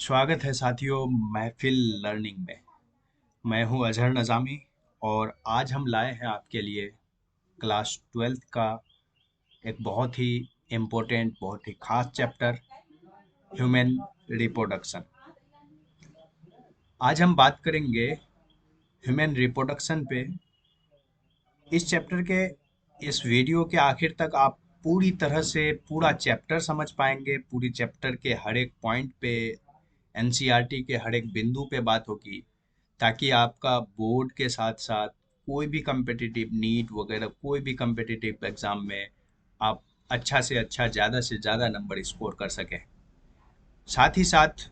स्वागत है साथियों महफिल लर्निंग में। मैं हूं अजहर नज़ामी और आज हम लाए हैं आपके लिए क्लास 12th का एक बहुत ही इम्पोर्टेंट बहुत ही खास चैप्टर ह्यूमन रिप्रोडक्शन। आज हम बात करेंगे ह्यूमन रिप्रोडक्शन पे। इस चैप्टर के इस वीडियो के आखिर तक आप पूरी तरह से पूरा चैप्टर समझ पाएंगे। पूरी चैप्टर के हर एक पॉइंट पे एनसीईआरटी के हर एक बिंदु पे बात होगी, ताकि आपका बोर्ड के साथ साथ कोई भी कम्पिटिटिव नीट वगैरह कोई भी कम्पिटिटिव एग्जाम में आप अच्छा से अच्छा ज़्यादा से ज़्यादा नंबर स्कोर कर सकें। साथ ही साथ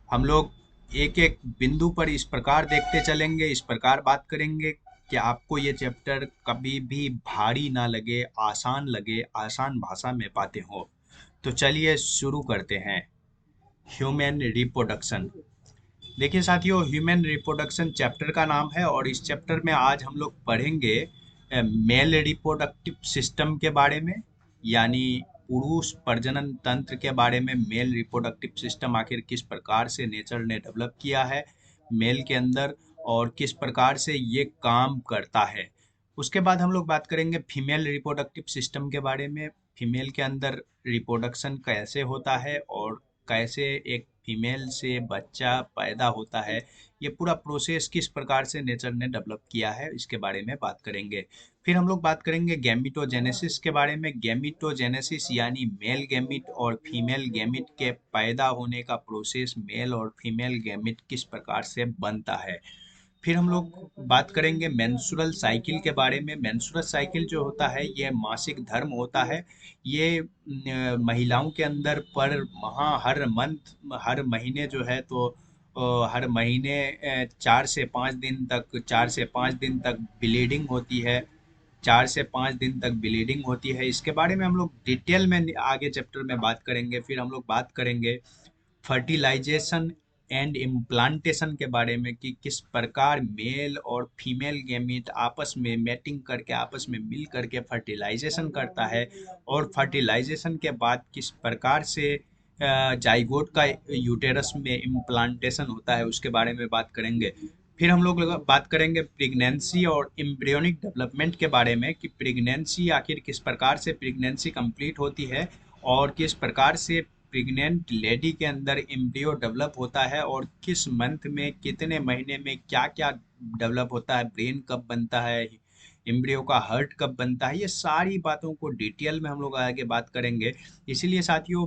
हम लोग एक एक बिंदु पर इस प्रकार देखते चलेंगे, इस प्रकार बात करेंगे कि आपको ये चैप्टर कभी भी भारी ना लगे, आसान लगे, आसान भाषा में बातें हो। तो चलिए शुरू करते हैं। Human reproduction. देखिए साथियों, ह्यूमन रिप्रोडक्शन चैप्टर का नाम है और इस चैप्टर में आज हम लोग पढ़ेंगे मेल रिप्रोडक्टिव सिस्टम के बारे में, यानी पुरुष प्रजनन तंत्र के बारे में। मेल रिप्रोडक्टिव सिस्टम आखिर किस प्रकार से नेचर ने डेवलप किया है मेल के अंदर और किस प्रकार से ये काम करता है। उसके बाद हम लोग बात करेंगे फीमेल रिप्रोडक्टिव सिस्टम के बारे में। फीमेल के अंदर रिप्रोडक्शन कैसे होता है और कैसे एक फीमेल से बच्चा पैदा होता है, ये पूरा प्रोसेस किस प्रकार से नेचर ने डेवलप किया है, इसके बारे में बात करेंगे। फिर हम लोग बात करेंगे गैमीटोजेनेसिस के बारे में। गैमीटोजेनेसिस यानी मेल गैमीट और फीमेल गैमीट के पैदा होने का प्रोसेस, मेल और फीमेल गैमीट किस प्रकार से बनता है। फिर हम लोग बात करेंगे मेंस्ट्रुअल साइकिल के बारे में। मेंस्ट्रुअल साइकिल जो होता है ये मासिक धर्म होता है। ये महिलाओं के अंदर पर हर मंथ, हर महीने जो है तो हर महीने 4 से 5 दिन तक ब्लीडिंग होती है। 4 से 5 दिन तक ब्लीडिंग होती है। इसके बारे में हम लोग डिटेल में आगे चैप्टर में बात करेंगे। फिर हम लोग बात करेंगे फर्टिलाइजेशन एंड इम्प्लांटेशन के बारे में कि किस प्रकार मेल और फीमेल गैमीट आपस में मैटिंग करके आपस में मिल करके फर्टिलाइजेशन करता है और फर्टिलाइजेशन के बाद किस प्रकार से जाइगोट का यूटेरस में इम्प्लांटेशन होता है, उसके बारे में बात करेंगे। फिर हम लोग बात करेंगे प्रेगनेंसी और एम्ब्रियोनिक डेवलपमेंट के बारे में कि प्रेगनेंसी आखिर किस प्रकार से प्रेगनेंसी कंप्लीट होती है और किस प्रकार से प्रेग्नेंट लेडी के अंदर एम्ब्रियो डेवलप होता है और किस मंथ में कितने महीने में क्या क्या डेवलप होता है, ब्रेन कब बनता है, एम्ब्रियो का हार्ट कब बनता है। ये सारी बातों को डिटेल में हम लोग आगे बात करेंगे। इसीलिए साथियों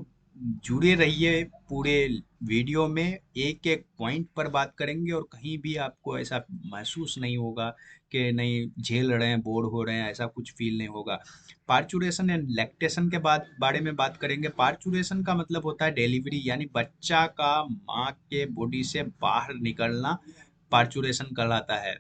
जुड़े रहिए पूरे वीडियो में। एक एक पॉइंट पर बात करेंगे और कहीं भी आपको ऐसा महसूस नहीं होगा कि नहीं झेल रहे हैं, बोर हो रहे हैं, ऐसा कुछ फील नहीं होगा। पार्चुरेशन एंड लैक्टेशन के बाद बारे में बात करेंगे। पार्चुरेशन का मतलब होता है डिलीवरी, यानी बच्चा का माँ के बॉडी से बाहर निकलना पार्चुरेशन कहलाता है।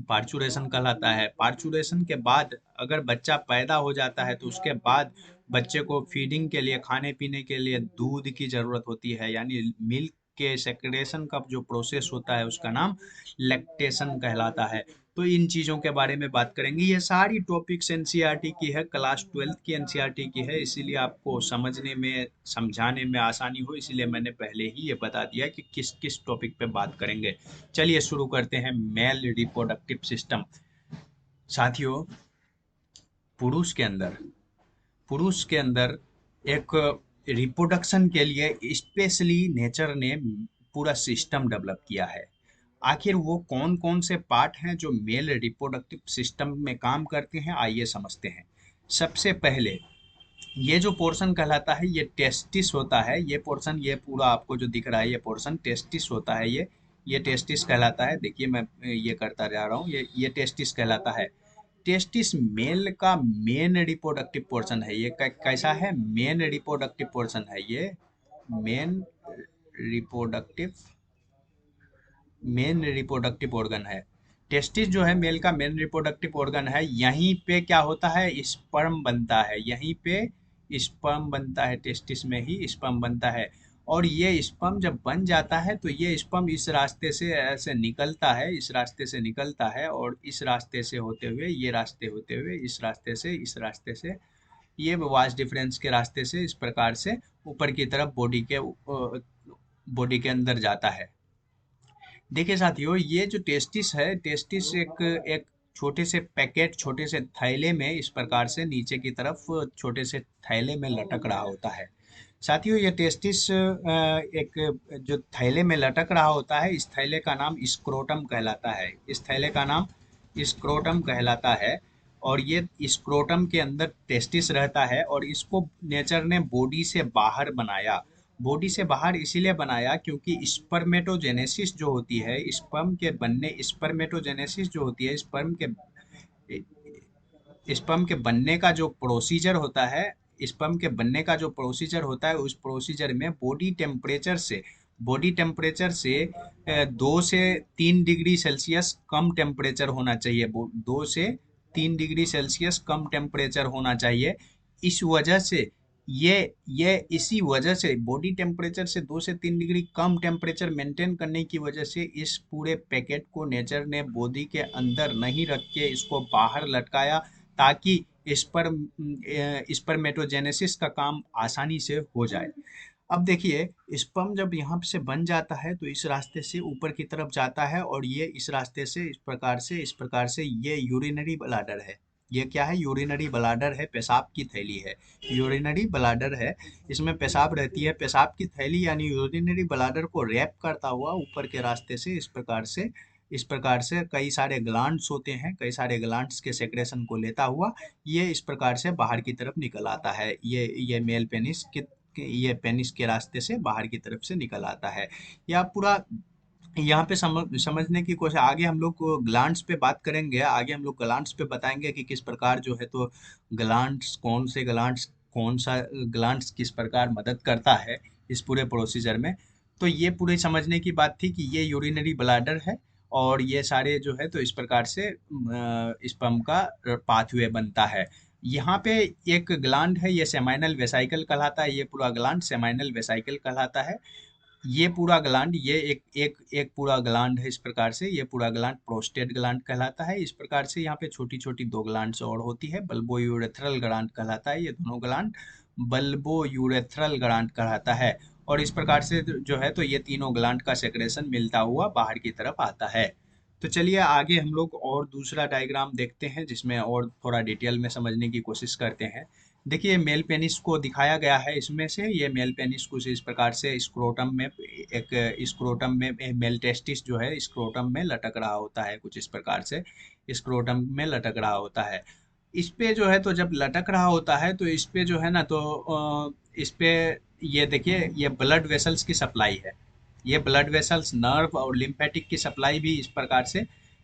पार्चुरेशन के बाद अगर बच्चा पैदा हो जाता है तो उसके बाद बच्चे को फीडिंग के लिए, खाने पीने के लिए दूध की ज़रूरत होती है, यानी मिल्क के सेक्रेशन का जो प्रोसेस होता है उसका नाम लैक्टेशन कहलाता है। तो इन चीज़ों के बारे में बात करेंगे। ये सारी टॉपिक्स एनसीईआरटी की है, क्लास 12th की एनसीईआरटी की है, इसीलिए आपको समझने में समझाने में आसानी हो, इसीलिए मैंने पहले ही ये बता दिया कि किस किस टॉपिक पे बात करेंगे। चलिए शुरू करते हैं। Male reproductive system. साथियों, पुरुष के अंदर पुरुष के अंदर एक रिप्रोडक्शन के लिए स्पेशली नेचर ने पूरा सिस्टम डेवलप किया है। आखिर वो कौन कौन से पार्ट हैं जो मेल रिप्रोडक्टिव सिस्टम में काम करते हैं, आइए समझते हैं। सबसे पहले ये जो पोर्शन कहलाता है ये टेस्टिस होता है। ये पोर्शन, ये पूरा आपको जो दिख रहा है ये पोर्शन टेस्टिस होता है। ये टेस्टिस कहलाता है। देखिए मैं ये करता जा रहा हूँ, ये टेस्टिस कहलाता है। टेस्टिस मेल का मेन रिप्रोडक्टिव पोर्शन है। ये कैसा है? मेन रिप्रोडक्टिव पोर्शन है ये। Main reproductive main reproductive organ है। टेस्टिस जो है मेल का मेन रिप्रोडक्टिव ऑर्गन है। यहीं पे क्या होता है? स्पर्म बनता है। यहीं पे स्पर्म बनता है, टेस्टिस में ही स्पर्म बनता है। और ये स्पर्म जब बन जाता है तो ये स्पर्म इस रास्ते से ऐसे निकलता है, इस रास्ते से निकलता है और इस रास्ते से होते हुए, ये रास्ते होते हुए, इस रास्ते से, इस रास्ते से, ये वास डिफरेंस के रास्ते से इस प्रकार से ऊपर की तरफ बॉडी के बॉडी के अंदर जाता है। देखिए साथियों, ये जो टेस्टिस है, टेस्टिस एक एक छोटे से पैकेट, छोटे से थैले में इस प्रकार से नीचे की तरफ छोटे से थैले में लटक रहा होता है। साथियों, ये टेस्टिस एक जो थैले में लटक रहा होता है, इस थैले का नाम स्क्रोटम कहलाता है। इस थैले का नाम स्क्रोटम कहलाता है। और ये स्क्रोटम के अंदर टेस्टिस रहता है, और इसको नेचर ने बॉडी से बाहर बनाया। बॉडी से बाहर इसीलिए बनाया क्योंकि स्पर्मेटोजेनेसिस जो होती है, स्पर्म के बनने, स्पर्मेटोजेनेसिस जो होती है, स्पर्म के बनने का जो प्रोसीजर होता है, स्पर्म के बनने का जो प्रोसीजर होता है, उस प्रोसीजर में बॉडी टेम्परेचर से 2 से 3 डिग्री सेल्सियस कम टेम्परेचर होना चाहिए। 2 से 3 डिग्री सेल्सियस कम टेम्परेचर होना चाहिए। इस वजह से ये इसी वजह से बॉडी टेम्परेचर से 2 से 3 डिग्री कम टेम्परेचर मेंटेन करने की वजह से इस पूरे पैकेट को नेचर ने बॉडी के अंदर नहीं रख के इसको बाहर लटकाया, ताकि स्पर्मेटोजेनेसिस का काम आसानी से हो जाए। अब देखिए, स्पर्म जब यहाँ से बन जाता है तो इस रास्ते से ऊपर की तरफ जाता है, और ये इस रास्ते से इस प्रकार से ये यूरिनरी ब्लाडर है। ये क्या है? यूरिनरी ब्लाडर है, पेशाब की थैली है। यूरिनरी ब्लाडर है, इसमें पेशाब रहती है। पेशाब की थैली यानी यूरिनरी ब्लाडर को रैप करता हुआ ऊपर के रास्ते से इस प्रकार से कई सारे ग्लैंड्स होते हैं, कई सारे ग्लैंड्स के सेक्रेशन को लेता हुआ ये इस प्रकार से बाहर की तरफ निकल आता है। ये मेल पेनिस ये पेनिस के रास्ते से बाहर की तरफ से निकल आता है। या पूरा यहाँ पे समझने की कोशिश, आगे हम लोग ग्लैंड्स पे बात करेंगे, आगे हम लोग ग्लैंड्स पे बताएंगे कि किस प्रकार जो है तो ग्लैंड्स, कौन सा ग्लैंड्स किस प्रकार मदद करता है इस पूरे प्रोसीजर में। तो ये पूरे समझने की बात थी कि ये यूरिनरी ब्लैडर है, और ये सारे जो है तो इस प्रकार से स्पर्म का पाथवे बनता है। यहाँ पे एक ग्लैंड है, ये सेमाइनल वेसाइकल कहलाता है। ये पूरा ग्लैंड सेमाइनल वेसाइकल कहलाता है। ये पूरा ग्लैंड, ये एक एक एक पूरा ग्लैंड है। इस प्रकार से ये पूरा ग्लैंड प्रोस्टेट ग्लैंड कहलाता है। इस प्रकार से यहाँ पे छोटी छोटी 2 ग्लैंड्स और होती है, बल्बो यूरेथ्रल ग्लैंड कहलाता है। ये दोनों ग्लैंड बल्बो यूरेथ्रल ग्लैंड कहलाता है। और इस प्रकार से जो है तो ये तीनों ग्लैंड का सेक्रेशन मिलता हुआ बाहर की तरफ आता है। तो चलिए आगे हम लोग और दूसरा डायग्राम देखते हैं, जिसमें और थोड़ा डिटेल में समझने की कोशिश करते हैं। देखिए, मेल पेनिस को दिखाया गया है इसमें से। ये मेल पेनिस कुछ इस प्रकार से स्क्रोटम में मेल टेस्टिस जो है स्क्रोटम में लटक रहा होता है, कुछ इस प्रकार से स्क्रोटम में लटक रहा होता है। इस पे जो है तो जब लटक रहा होता है तो इस पे जो है ना तो इस पे ये देखिए, ये ब्लड वेसल्स की सप्लाई है। ये ब्लड वेसल्स, नर्व और लिम्फेटिक की सप्लाई भी इस प्रकार से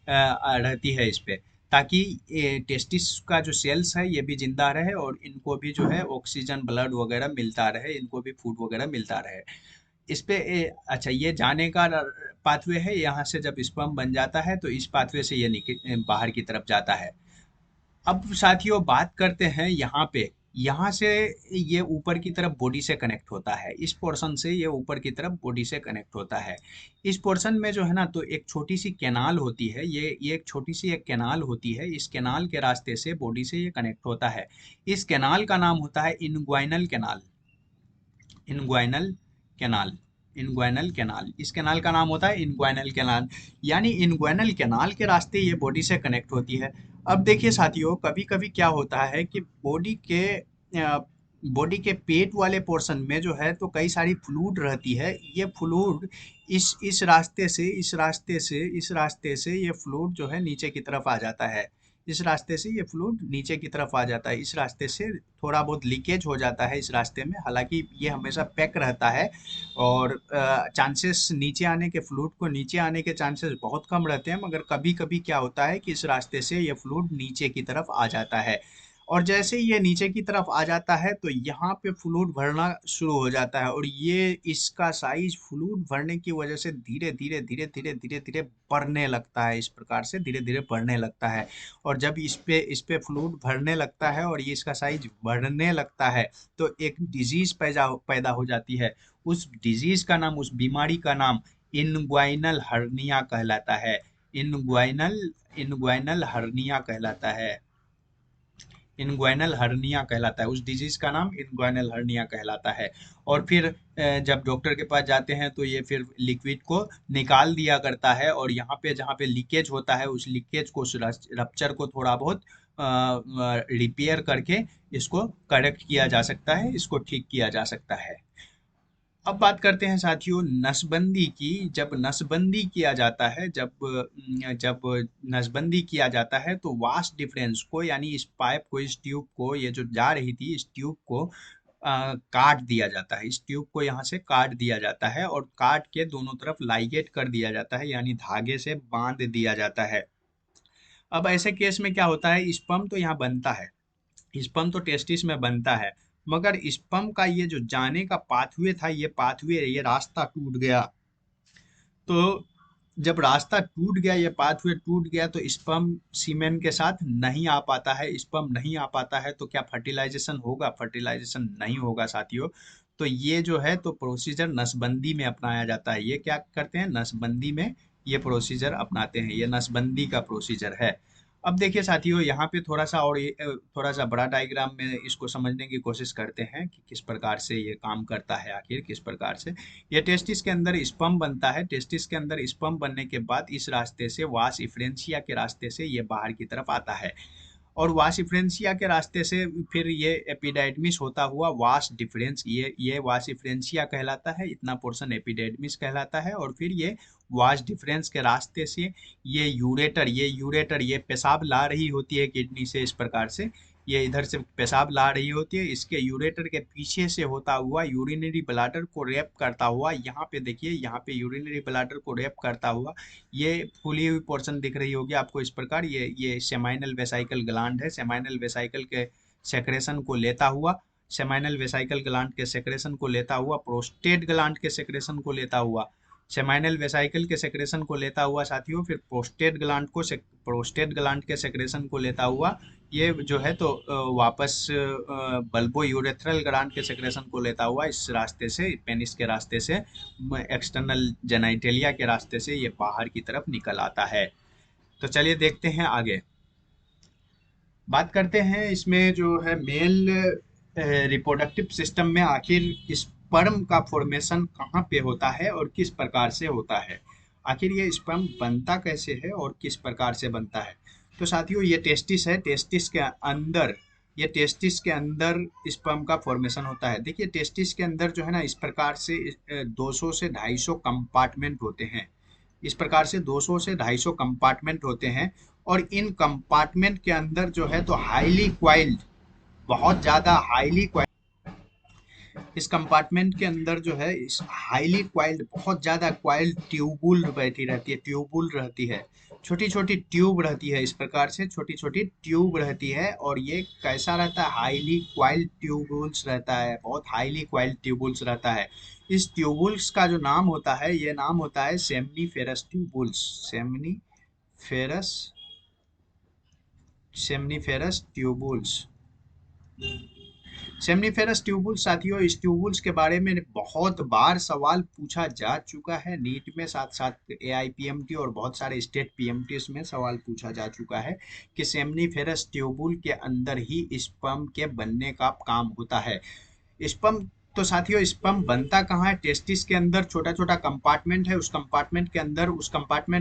रहती है इस पे, ताकि ये टेस्टिस का जो सेल्स है ये भी जिंदा रहे, और इनको भी जो है ऑक्सीजन, ब्लड वगैरह मिलता रहे, इनको भी फूड वगैरह मिलता रहे। इस पे अच्छा, ये जाने का पाथवे है। यहाँ से जब स्पर्म बन जाता है तो इस पाथवे से ये बाहर की तरफ जाता है। अब साथियों बात करते हैं यहाँ पे, यहाँ से ये ऊपर की तरफ बॉडी से कनेक्ट होता है। इस पोर्शन से ये ऊपर की तरफ बॉडी से कनेक्ट होता है। इस पोर्शन में जो है ना तो एक छोटी सी कैनाल होती है। ये एक छोटी सी एक कैनाल होती है। इस कैनाल के रास्ते से बॉडी से ये कनेक्ट होता है। इस कैनाल का नाम होता है inguinal canal. Inguinal canal, inguinal canal, इस कैनाल का नाम होता है इनग्वाइनल कैनाल। यानी इनग्वाइनल कैनाल के रास्ते ये बॉडी से कनेक्ट होती है। अब देखिए साथियों, कभी कभी क्या होता है कि बॉडी के पेट वाले पोर्शन में जो है तो कई सारी फ्लूइड रहती है। ये फ्लूइड इस रास्ते से ये फ्लूइड जो है नीचे की तरफ आ जाता है। इस रास्ते से ये फ्लूइड नीचे की तरफ आ जाता है। इस रास्ते से थोड़ा बहुत लीकेज हो जाता है इस रास्ते में, हालांकि ये हमेशा पैक रहता है, और चांसेस नीचे आने के, फ्लूइड को नीचे आने के चांसेस बहुत कम रहते हैं। मगर कभी कभी क्या होता है कि इस रास्ते से ये फ्लूइड नीचे की तरफ आ जाता है, और जैसे ही ये नीचे की तरफ आ जाता है तो यहाँ पे फ्लूइड भरना शुरू हो जाता है, और ये इसका साइज फ्लूइड भरने की वजह से धीरे धीरे धीरे धीरे धीरे धीरे बढ़ने लगता है। इस प्रकार से धीरे धीरे बढ़ने लगता है, और जब इस पे फ्लूइड भरने लगता है और ये इसका साइज बढ़ने लगता है तो एक डिजीज पैदा हो जाती है। उस डिजीज का नाम, उस बीमारी का नाम इनग्वाइनल हर्निया कहलाता है। इनग्वाइनल इनग्वाइनल हर्निया कहलाता है। इनग्वाइनल हर्निया कहलाता है, उस डिजीज का नाम इनग्वाइनल हर्निया कहलाता है। और फिर जब डॉक्टर के पास जाते हैं तो ये फिर लिक्विड को निकाल दिया करता है, और यहाँ पे जहाँ पे लीकेज होता है उस लीकेज को, उस रप्चर को थोड़ा बहुत रिपेयर करके इसको करेक्ट किया जा सकता है, इसको ठीक किया जा सकता है। अब बात करते हैं साथियों नसबंदी की। जब नसबंदी किया जाता है, जब नसबंदी किया जाता है तो वास्ट डिफरेंस को, यानी इस पाइप को, इस ट्यूब को, ये जो जा रही थी इस ट्यूब को काट दिया जाता है। इस ट्यूब को यहाँ से काट दिया जाता है और काट के दोनों तरफ लाइगेट कर दिया जाता है, यानी धागे से बांध दिया जाता है। अब ऐसे केस में क्या होता है, स्पर्म तो यहाँ बनता है, स्पर्म तो टेस्टिस में बनता है, मगर स्पर्म का ये जो जाने का पाथवे था, ये पाथवे, ये रास्ता टूट गया। तो जब रास्ता टूट गया, ये पाथवे टूट गया, तो स्पर्म सीमेन के साथ नहीं आ पाता है। स्पर्म नहीं आ पाता है तो क्या फर्टिलाइजेशन होगा? फर्टिलाइजेशन नहीं होगा साथियों। तो ये जो है तो प्रोसीजर नसबंदी में अपनाया जाता है। ये क्या करते हैं, नसबंदी में ये प्रोसीजर अपनाते हैं, ये नसबंदी का प्रोसीजर है। अब देखिए साथियों, यहाँ पे थोड़ा सा और थोड़ा सा बड़ा डायग्राम में इसको समझने की कोशिश करते हैं कि किस प्रकार से ये काम करता है, आखिर किस प्रकार से। ये टेस्टिस के अंदर स्पर्म बनता है। टेस्टिस के अंदर स्पर्म बनने के बाद इस रास्ते से, वास इफ्रेंशिया के रास्ते से ये बाहर की तरफ आता है, और वास डिफरेंशिया के रास्ते से फिर ये एपिडाइडमिस होता हुआ वास डिफरेंस, ये वास डिफरेंशिया कहलाता है, इतना पोर्शन एपिडाइडमिस कहलाता है। और फिर ये वास डिफरेंस के रास्ते से ये पेशाब ला रही होती है किडनी से, इस प्रकार से ये इधर से पेशाब ला रही होती है, इसके यूरेटर के पीछे से होता हुआ यूरिनरी ब्लाडर को रैप करता हुआ, यहाँ पे देखिए, यहाँ पे यूरिनरी ब्लाडर को रैप करता हुआ, ये फूली हुई पोर्शन दिख रही होगी आपको इस प्रकार, ये सेमाइनल वेसाइकल ग्लैंड है। सेमाइनल वेसाइकल के सेक्रेशन को लेता हुआ, सेमाइनल वेसाइकल ग्लैंड के सेक्रेशन को लेता हुआ, प्रोस्टेट ग्लैंड के सेक्रेशन को लेता हुआ, सेमाइनल वेसाइकल के सेक्रेशन को लेता हुआ साथियों, फिर प्रोस्टेट ग्लैंड के सेक्रेशन को लेता हुआ ये जो है तो वापस बल्बो यूरेथ्रल ग्लैंड के सेक्रेशन को लेता हुआ इस रास्ते से, पेनिस के रास्ते से, एक्सटर्नल जेनाइटेलिया के रास्ते से ये बाहर की तरफ निकल आता है। तो चलिए देखते हैं आगे, बात करते हैं इसमें जो है मेल रिप्रोडक्टिव सिस्टम में आखिर स्पर्म का फॉर्मेशन कहाँ पे होता है और किस प्रकार से होता है। आखिर ये स्पर्म बनता कैसे है और किस प्रकार से बनता है। तो साथियों ये टेस्टिस है, टेस्टिस के अंदर स्पर्म का फॉर्मेशन होता है। देखिए टेस्टिस के अंदर जो है ना, इस प्रकार से 200 से 250 कंपार्टमेंट होते हैं। इस प्रकार से 200 से 250 कंपार्टमेंट होते हैं, और इन कंपार्टमेंट के अंदर जो है तो हाईली क्वाइल्ड, बहुत ज़्यादा हाईली क्वाइल्ड, इस कंपार्टमेंट के अंदर जो है इस हाईली क्वाइल्ड, बहुत ज़्यादा क्वाइल्ड ट्यूबुल बैठी रहती है, ट्यूबुल रहती है, छोटी छोटी ट्यूब रहती है, इस प्रकार से छोटी छोटी ट्यूब रहती है। और ये कैसा रहता है, हाईली क्वाइल्ड ट्यूबुल्स रहता है, बहुत हाईली क्वाइल्ड ट्यूबुल्स रहता है। इस ट्यूबुल्स का जो नाम होता है, ये नाम होता है seminiferous tubules, seminiferous seminiferous tubules. Seminiferous tubules साथियों, इस ट्यूबुल्स के बारे में बहुत बार सवाल पूछा जा चुका है नीट में, साथ साथ एआईपीएमटी और बहुत सारे स्टेट पीएमटी में सवाल पूछा जा चुका है कि सेमनीफेरस ट्यूबुल के अंदर ही स्पर्म के बनने का काम होता है। स्पर्म, तो साथियों स्पर्म बनता कहाँ है, टेस्टिस के अंदर छोटा छोटा कंपार्टमेंट है, उस कंपार्टमेंट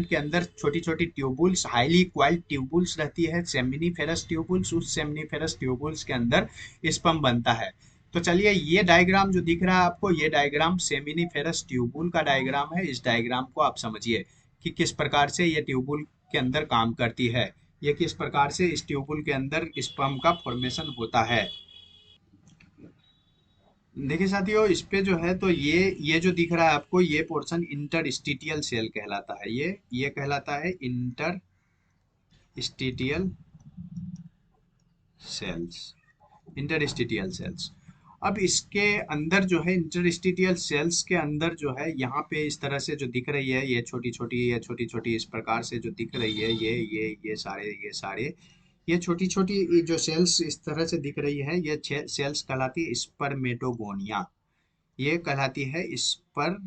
के अंदर छोटी छोटी ट्यूबुल्स, हाईली क्वाइल्ड ट्यूबुल्स रहती है, सेमिनीफेरस ट्यूबुल्स, उस सेमिनीफेरस ट्यूबुल्स के अंदर स्पर्म बनता है। तो चलिए ये डायग्राम जो दिख रहा है आपको, ये डायग्राम सेमिनीफेरस ट्यूबुल का डायग्राम है। इस डायग्राम को आप समझिए कि किस प्रकार से ये ट्यूबुल के अंदर काम करती है, ये किस प्रकार से इस ट्यूबुल के अंदर स्पर्म का फॉर्मेशन होता है। देखिए साथियों, इस पे जो है तो ये जो दिख रहा है आपको, ये पोर्शन इंटरस्टिटियल सेल कहलाता है, ये कहलाता है इंटरस्टिटियल सेल्स, इंटरस्टिटियल सेल्स। अब इसके अंदर जो है, इंटरस्टिटियल सेल्स के अंदर जो है, यहाँ पे इस तरह से जो दिख रही है, ये छोटी छोटी इस प्रकार से जो दिख रही है, ये छोटी छोटी जो सेल्स इस तरह से दिख रही है, ये सेल्स कहलाती है स्पर्मेटोगोनिया, ये कहलाती है स्पर्मेटोगोनिया।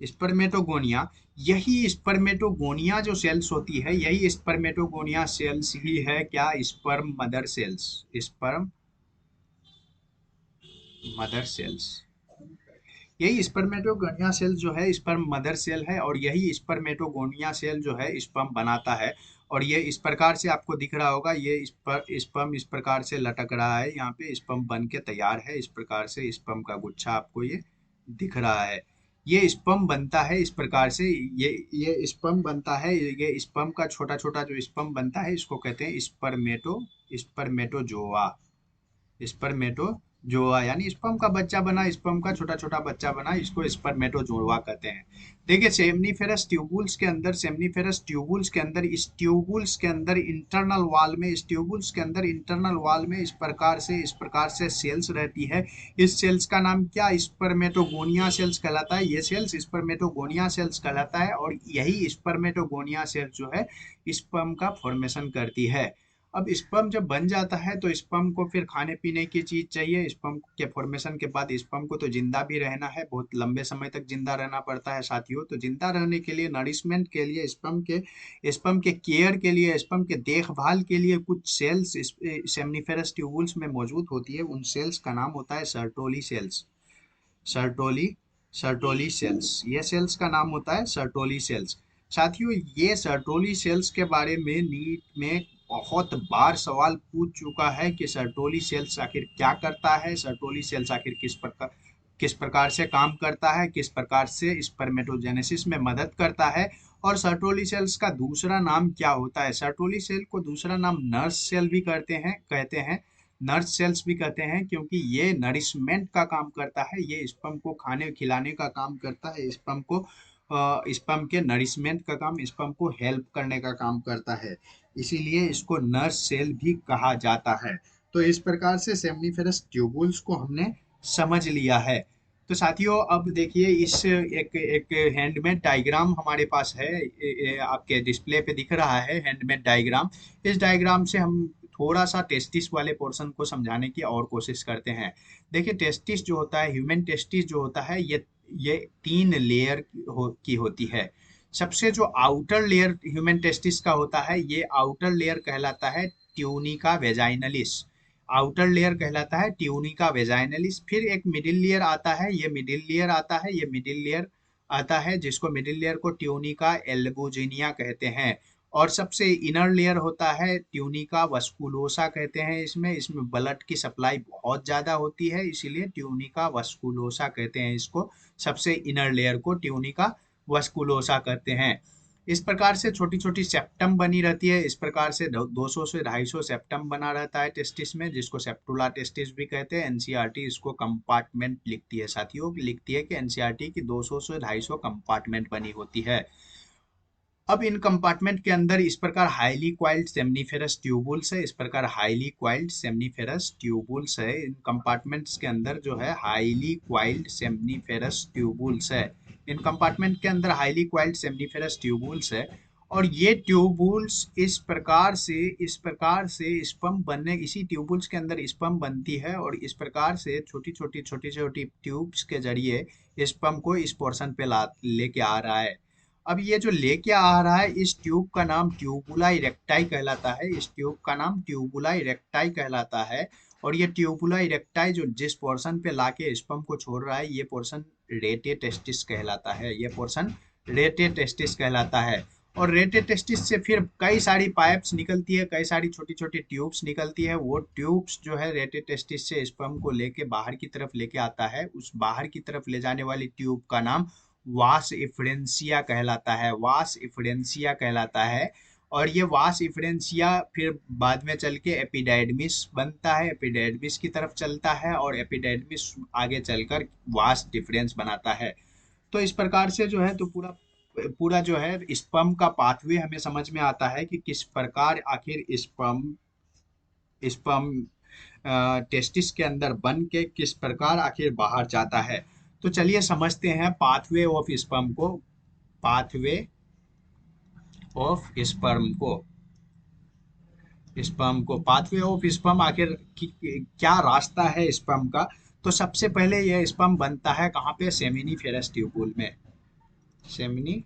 स्पर्मेटोगोनिया, यही स्पर्मेटोगोनिया जो सेल्स होती है, यही स्पर्मेटोगोनिया सेल्स ही है क्या, sperm mother cells. Sperm mother cells, यही स्पर्मेटोगोनिया सेल जो है स्पर्म मदर सेल है, और यही स्पर्मेटोगोनिया सेल जो है स्पर्म बनाता है। और ये इस प्रकार से आपको दिख रहा होगा, ये स्पर्म इस प्रकार से लटक रहा है, यहाँ पे स्पर्म बन के तैयार है, इस प्रकार से स्पर्म का गुच्छा आपको ये दिख रहा है। ये स्पर्म बनता है इस प्रकार से, ये स्पर्म बनता है, ये स्पर्म का छोटा छोटा जो स्पर्म बनता है इसको कहते हैं स्पर्मेटोजोआ। स्पर्मेटोजोआ यानी स्पर्म का बच्चा बना, स्पर्म का छोटा छोटा बच्चा बना, इसको स्पर्मेटोजोआ कहते हैं। देखिए सेमनीफेरस ट्यूबुल्स के अंदर इस ट्यूबुल्स के अंदर इंटरनल वॉल में, इस ट्यूबुल्स के अंदर इंटरनल वॉल में इस प्रकार से सेल्स रहती है। इस सेल्स का नाम क्या, स्पर्मेटोगोनिया सेल्स कहलाता है। ये सेल्स स्पर्मेटोगोनिया सेल्स कहलाता है, और यही स्पर्मेटोगोनिया सेल्स जो है स्पर्म का फॉर्मेशन करती है। अब स्पर्म जब बन जाता है तो स्पर्म को फिर खाने पीने की चीज चाहिए। स्पर्म के फॉर्मेशन के बाद स्पर्म को तो जिंदा भी रहना है, बहुत लंबे समय तक जिंदा रहना पड़ता है साथियों। तो जिंदा रहने के लिए, नरिशमेंट के लिए, स्पर्म के केयर के लिए, स्पर्म के देखभाल के लिए कुछ सेल्स सेमनीफेरस ट्यूबुल्स में मौजूद होती है। उन सेल्स का नाम होता है Sertoli cells. Sertoli Sertoli cells, ये सेल्स का नाम होता है सर्टोली सेल्स। साथियों ये सर्टोली सेल्स के बारे में नीट में बहुत बार सवाल पूछ चुका है कि सर्टोली सेल्स आखिर क्या करता है, सर्टोली सेल्स आखिर किस प्रकार से काम करता है, किस प्रकार से स्पर्मेटोजेनेसिस में मदद करता है, और सर्टोली सेल्स का दूसरा नाम क्या होता है। सर्टोली सेल को दूसरा नाम नर्स सेल भी कहते हैं, नर्स सेल्स भी कहते हैं, क्योंकि ये नरिशमेंट का काम करता है, ये स्पर्म को खाने खिलाने का काम करता है, स्पर्म के नरिशमेंट का काम, स्पर्म को हेल्प करने का काम करता है, इसीलिए इसको नर्स सेल भी कहा जाता है। तो इस प्रकार से सेमनीफेरस ट्यूबुल्स को हमने समझ लिया है। तो साथियों अब देखिए इस एक एक हैंडमेड डायग्राम हमारे पास है, आपके डिस्प्ले पे दिख रहा है हैंडमेड डायग्राम। इस डायग्राम से हम थोड़ा सा टेस्टिस वाले पोर्शन को समझाने की और कोशिश करते हैं। देखिए टेस्टिस जो होता है, ह्यूमन टेस्टिस जो होता है, ये 3 लेयर की होती है। सबसे जो आउटर लेयर ह्यूमन टेस्टिस का होता है, ये आउटर लेयर कहलाता है ट्यूनिका वेजाइनलिस। आउटर लेयर कहलाता है ट्यूनिका वेजाइनलिस। फिर एक मिडिल लेयर आता है, ये मिडिल लेयर आता है जिसको मिडिल लेयर को ट्यूनिका एल्बुजिनिया कहते हैं। और सबसे इनर लेयर होता है ट्यूनिका वस्कुलोसा कहते हैं। इसमें इसमें ब्लड की सप्लाई बहुत ज़्यादा होती है, इसीलिए ट्यूनिका वस्कुलोसा कहते हैं इसको। सबसे इनर लेयर को ट्यूनिका वस्कुलोसा कहते हैं। इस प्रकार से छोटी छोटी सेप्टम बनी रहती है, इस प्रकार से 200 से 250 सेप्टम बना रहता है टेस्टिस में, जिसको सेप्टुला टेस्टिस भी कहते हैं। एनसीईआरटी इसको कंपार्टमेंट लिखती है साथियों, लिखती है कि एनसीईआरटी की 200 से 250 कंपार्टमेंट बनी होती है। अब इन कंपार्टमेंट के अंदर इस प्रकार हाईली क्वाइल्ड सेमनीफेरस ट्यूबुल्स है, इस प्रकार हाईली क्वाइल्ड सेमनीफेरस ट्यूबुल्स है। इन कंपार्टमेंट्स के अंदर जो है हाईली क्वाइल्ड सेमनीफेरस ट्यूबुल्स है। इन कंपार्टमेंट के अंदर हाईली क्वाइल्ड सेमनीफेरस ट्यूबुल्स है, और ये ट्यूबुल्स इस प्रकार से स्पर्म बनने, इसी ट्यूबुल्स के अंदर स्पर्म बनती है, और इस प्रकार से छोटी छोटी ट्यूब्स के जरिए स्पर्म को इस पोर्शन पे ला लेके आ रहा है। अब ये जो लेके आ रहा है, इस ट्यूब का नाम ट्यूबुला इरेक्टाई कहलाता है, इस ट्यूब का नाम ट्यूबुला इरेक्टाई कहलाता है। और ये ट्यूबुला इरेक्टाई जो जिस पोर्शन पे लाके स्पर्म को छोड़ रहा है, ये पोर्शन रेटे टेस्टिस कहलाता है, ये पोर्शन रेटे टेस्टिस कहलाता है। और रेटे टेस्टिस से फिर कई सारी पाइप्स निकलती है, कई सारी छोटी छोटी ट्यूब्स निकलती है। वो ट्यूब्स जो है रेटे टेस्टिस से स्पर्म को लेके बाहर की तरफ लेके आता है। उस बाहर की तरफ ले जाने वाली ट्यूब का नाम वास इफ्रेंसिया कहलाता है, वास इफ्रेंसिया कहलाता है। और ये वास इफ्रेंसिया फिर बाद में चल के एपिडेडमिस बनता है, एपिडेडमिस की तरफ चलता है, और एपिडेडमिस आगे चलकर वास डिफरेंस बनाता है। तो इस प्रकार से जो है तो पूरा पूरा जो है स्पर्म का पाथवे हमें समझ में आता है कि किस प्रकार आखिर स्पर्म स्पर्म टेस्टिस के अंदर बन के किस प्रकार आखिर बाहर जाता है। तो चलिए समझते हैं पाथवे ऑफ स्पर्म को, pathway of pathway of sperm आखिर क्या रास्ता है स्पर्म का। तो सबसे पहले यह स्पर्म बनता है कहाँ पे, सेमिनीफेरस ट्यूबुल में। सेमिनी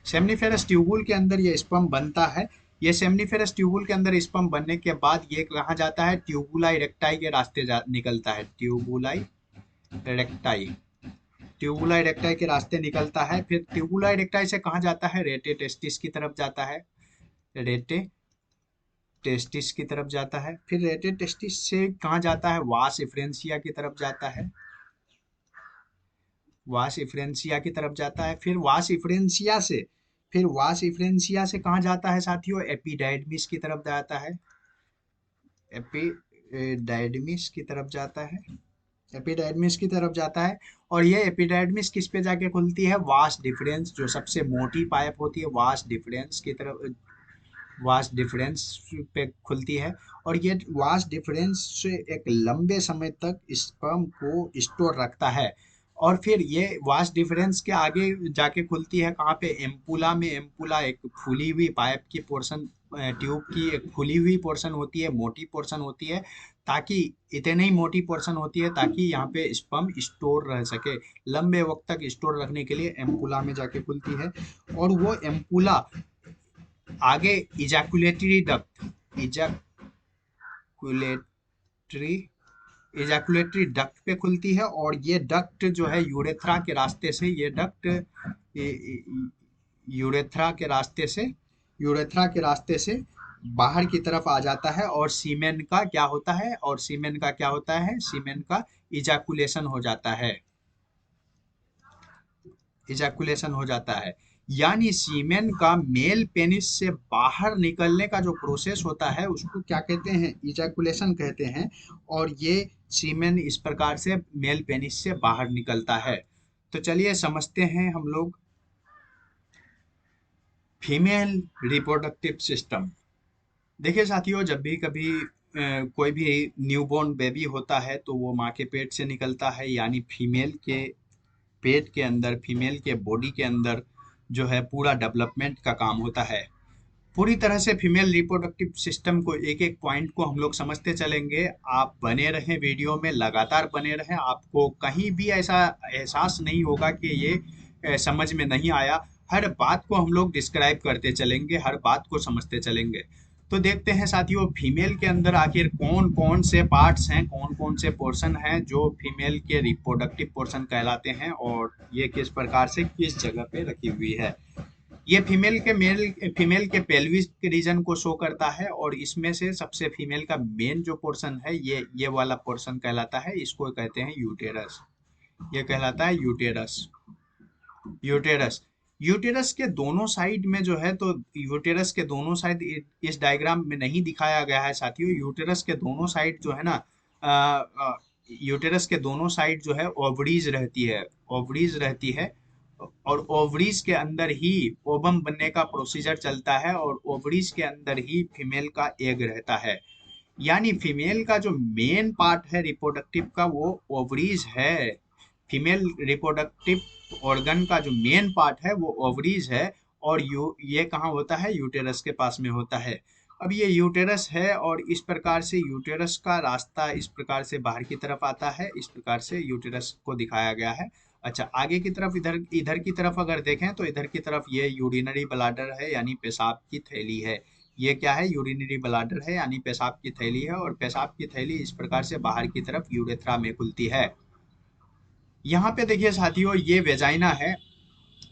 सेमनीफेरस ट्यूबुल के अंदर ये स्पर्म बनता है। ये सेमनीफेरस ट्यूबुल के अंदर स्पर्म बनने के बाद ये कहाँ जाता है, ट्यूबुला इरेक्टाई के रास्ते निकलता है। इरेक्टाई ट्यूबुला इरेक्टाई के रास्ते निकलता है। फिर ट्यूबुला इरेक्टाई से कहाँ जाता है, रेटे टेस्टिस की तरफ जाता है। रेटे टेस्टिस की तरफ जाता है। फिर रेटे टेस्टिस से कहाँ जाता है, वास इफ्रेंसिया की तरफ जाता है। वास इफ्रेंसिया की तरफ जाता है। फिर वास इफ्रेंसिया से कहाँ जाता है साथियों, एपिडाइडमिस की तरफ जाता है। एपिडाइडमिस की तरफ जाता है। एपिडाइडमिस की तरफ जाता है। और ये एपिडाइडमिस किस पे जाके खुलती है, वास डिफरेंस, जो सबसे मोटी पाइप होती है, वास डिफरेंस की तरफ, वास डिफरेंस पे खुलती है। और ये वास डिफरेंस से एक लंबे समय तक स्पर्म को स्टोर रखता है। और फिर ये वास डिफरेंस के आगे जाके खुलती है कहाँ पे, एम्पुला में। एम्पुला एक फूली हुई पाइप की पोर्शन, ट्यूब की एक फूली हुई पोर्शन होती है, मोटी पोर्शन होती है, ताकि इतनी ही मोटी पोर्शन होती है ताकि यहाँ पे स्पर्म स्टोर रह सके, लंबे वक्त तक स्टोर रखने के लिए एम्पुला में जाके खुलती है। और वो एम्पुला आगे ejaculatory duct, ejaculatory ejaculatory duct पे खुलती है। और ये डक्ट जो है यूरेथ्रा के रास्ते से, ये डक्ट यूरेथ्रा के रास्ते से यूरेथ्रा के रास्ते से बाहर की तरफ आ जाता है। और सीमेन का क्या होता है, और सीमेन का क्या होता है, सीमेन का इजैकुलेशन हो जाता है। इजैकुलेशन हो जाता है। यानी सीमेन का मेल पेनिस से बाहर निकलने का जो प्रोसेस होता है उसको क्या कहते हैं, इजैकुलेशन कहते हैं। और ये सीमेन इस प्रकार से मेल पेनिस से बाहर निकलता है। तो चलिए समझते हैं हम लोग फीमेल रिप्रोडक्टिव सिस्टम। देखिए साथियों, जब भी कभी कोई भी न्यूबॉर्न बेबी होता है तो वो माँ के पेट से निकलता है, यानी फीमेल के पेट के अंदर, फीमेल के बॉडी के अंदर जो है पूरा डेवलपमेंट का काम होता है। पूरी तरह से फीमेल रिप्रोडक्टिव सिस्टम को, एक एक पॉइंट को हम लोग समझते चलेंगे। आप बने रहें वीडियो में, लगातार बने रहें, आपको कहीं भी ऐसा एहसास नहीं होगा कि ये समझ में नहीं आया। हर बात को हम लोग डिस्क्राइब करते चलेंगे, हर बात को समझते चलेंगे। तो देखते हैं साथियों, फीमेल के अंदर आखिर कौन कौन से पार्ट्स हैं, कौन कौन से पोर्शन हैं जो फीमेल के रिप्रोडक्टिव पोर्शन कहलाते हैं, और ये किस प्रकार से किस जगह पे रखी हुई है। ये फीमेल के पेल्विक रीजन को शो करता है। और इसमें से सबसे फीमेल का मेन जो पोर्शन है, ये वाला पोर्शन कहलाता है, इसको कहते हैं यूटेरस। ये कहलाता है यूटेरस। यूटेरस यूटेरस के दोनों साइड में जो है, तो यूटेरस के दोनों साइड इस डायग्राम में नहीं दिखाया गया है साथियों। यूटेरस के दोनों साइड जो है ना, यूटेरस के दोनों साइड जो है ओवरीज रहती है, ओवरीज रहती है। और ओवरीज के अंदर ही ओवम बनने का प्रोसीजर चलता है, और ओवरीज के अंदर ही फीमेल का एग रहता है। यानी फीमेल का जो मेन पार्ट है रिप्रोडक्टिव का, वो ओवरीज है। फीमेल रिप्रोडक्टिव ऑर्गन का जो मेन पार्ट है वो ओवरीज है। और ये कहाँ होता है, यूटेरस के पास में होता है। अब ये यूटेरस है, और इस प्रकार से यूटेरस का रास्ता इस प्रकार से बाहर की तरफ आता है, इस प्रकार से यूटेरस को दिखाया गया है। अच्छा, आगे की तरफ, इधर इधर की तरफ अगर देखें तो इधर की तरफ ये यूरिनरी ब्लाडर है, यानी पेशाब की थैली है। ये क्या है, यूरिनरी ब्लाडर है, यानी पेशाब की थैली है। और पेशाब की थैली इस प्रकार से बाहर की तरफ यूरेथ्रा में खुलती है। यहाँ पे देखिए साथियों, ये वेजाइना है।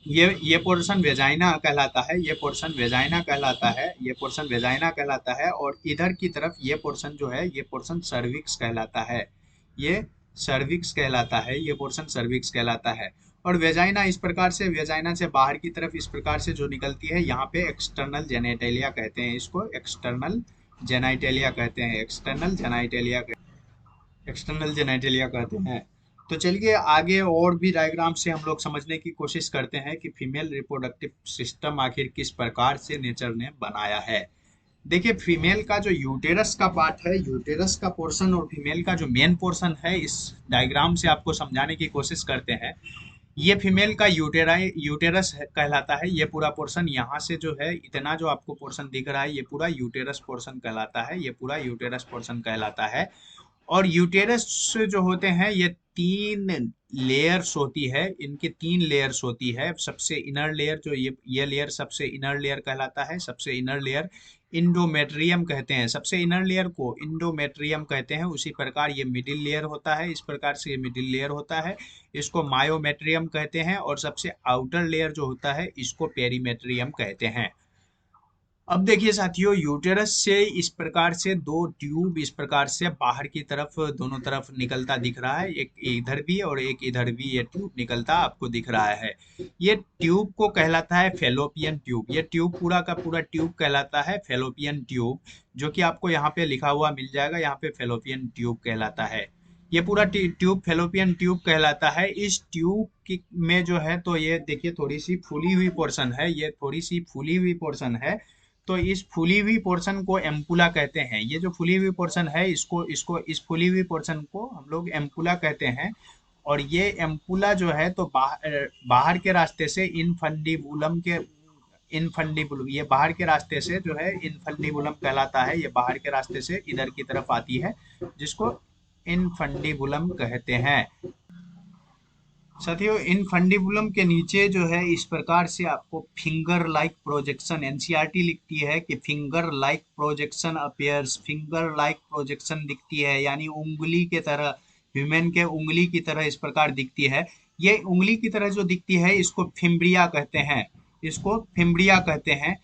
ये पोर्शन वेजाइना कहलाता है, ये पोर्शन वेजाइना कहलाता है, ये पोर्शन वेजाइना कहलाता है। और इधर की तरफ ये पोर्शन जो है, ये पोर्शन सर्विक्स कहलाता है। ये सर्विक्स कहलाता है, ये पोर्शन सर्विक्स कहलाता है। और वेजाइना इस प्रकार से, वेजाइना से बाहर की तरफ इस प्रकार से जो निकलती है, यहाँ पे एक्सटर्नल जेनेटेलिया कहते हैं इसको, एक्सटर्नल जेनाइटेलिया कहते हैं, एक्सटर्नल जेनाइटेलिया कहते हैं। तो चलिए आगे और भी डायग्राम से हम लोग समझने की कोशिश करते हैं कि फीमेल रिप्रोडक्टिव सिस्टम आखिर किस प्रकार से नेचर ने बनाया है। देखिए, फीमेल का जो यूटेरस का पार्ट है, यूटेरस का पोर्शन, और फीमेल का जो मेन पोर्शन है, इस डायग्राम से आपको समझाने की कोशिश करते हैं। ये फीमेल का यूटेरस कहलाता है। ये पूरा पोर्शन यहाँ से जो है, इतना जो आपको पोर्शन दिख रहा है, ये पूरा यूटेरस पोर्शन कहलाता है, ये पूरा यूटेरस पोर्शन कहलाता है। और यूटेरस जो होते हैं ये 3 लेयर्स होती है, इनकी 3 लेयर्स होती है। सबसे इनर लेयर जो ये लेयर सबसे इनर लेयर कहलाता है। सबसे इनर लेयर इंडोमेट्रियम कहते हैं, सबसे इनर लेयर को इंडोमेट्रियम कहते हैं। उसी प्रकार ये मिडिल लेयर होता है, इस प्रकार से ये मिडिल लेयर होता है, इसको मायोमेट्रियम कहते हैं। और सबसे आउटर लेयर जो होता है इसको पेरीमेट्रियम कहते हैं। अब देखिए साथियों, यूटेरस से इस प्रकार से 2 ट्यूब इस प्रकार से बाहर की तरफ दोनों तरफ निकलता दिख रहा है। एक इधर भी और एक इधर भी ये ट्यूब निकलता आपको दिख रहा है। ये ट्यूब को कहलाता है फेलोपियन ट्यूब। ये ट्यूब पूरा का पूरा ट्यूब कहलाता है फेलोपियन ट्यूब, जो कि आपको यहाँ पे लिखा हुआ मिल जाएगा। यहाँ पे फेलोपियन ट्यूब कहलाता है। ये पूरा ट्यूब फेलोपियन ट्यूब कहलाता है। इस ट्यूब की में जो है तो ये देखिए थोड़ी सी फूली हुई पोर्शन है, ये थोड़ी सी फूली हुई पोर्शन है। तो इस फूली हुई पोर्शन को एम्पुला कहते हैं। ये जो फूली हुई पोर्शन है इसको इसको इस फूली हुई पोर्शन को हम लोग एम्पुला कहते हैं। और ये एम्पुला जो है तो बाहर के रास्ते से इनफंडीबुलम के इनफंडीबुलम ये बाहर के रास्ते से जो है इनफंडीबुलम कहलाता है। ये बाहर के रास्ते से इधर की तरफ आती है, जिसको इनफंडीबुलम कहते हैं। साथियों, इन फंडिबुलम के नीचे जो है इस प्रकार से आपको फिंगर लाइक प्रोजेक्शन, एनसीईआरटी लिखती है कि finger like projection appears, finger like projection दिखती है, यानी उंगली के तरह, ह्यूमन के उंगली की तरह इस प्रकार दिखती है। ये उंगली की तरह जो दिखती है इसको फिम्ब्रिया कहते हैं, इसको फिम्ब्रिया कहते हैं।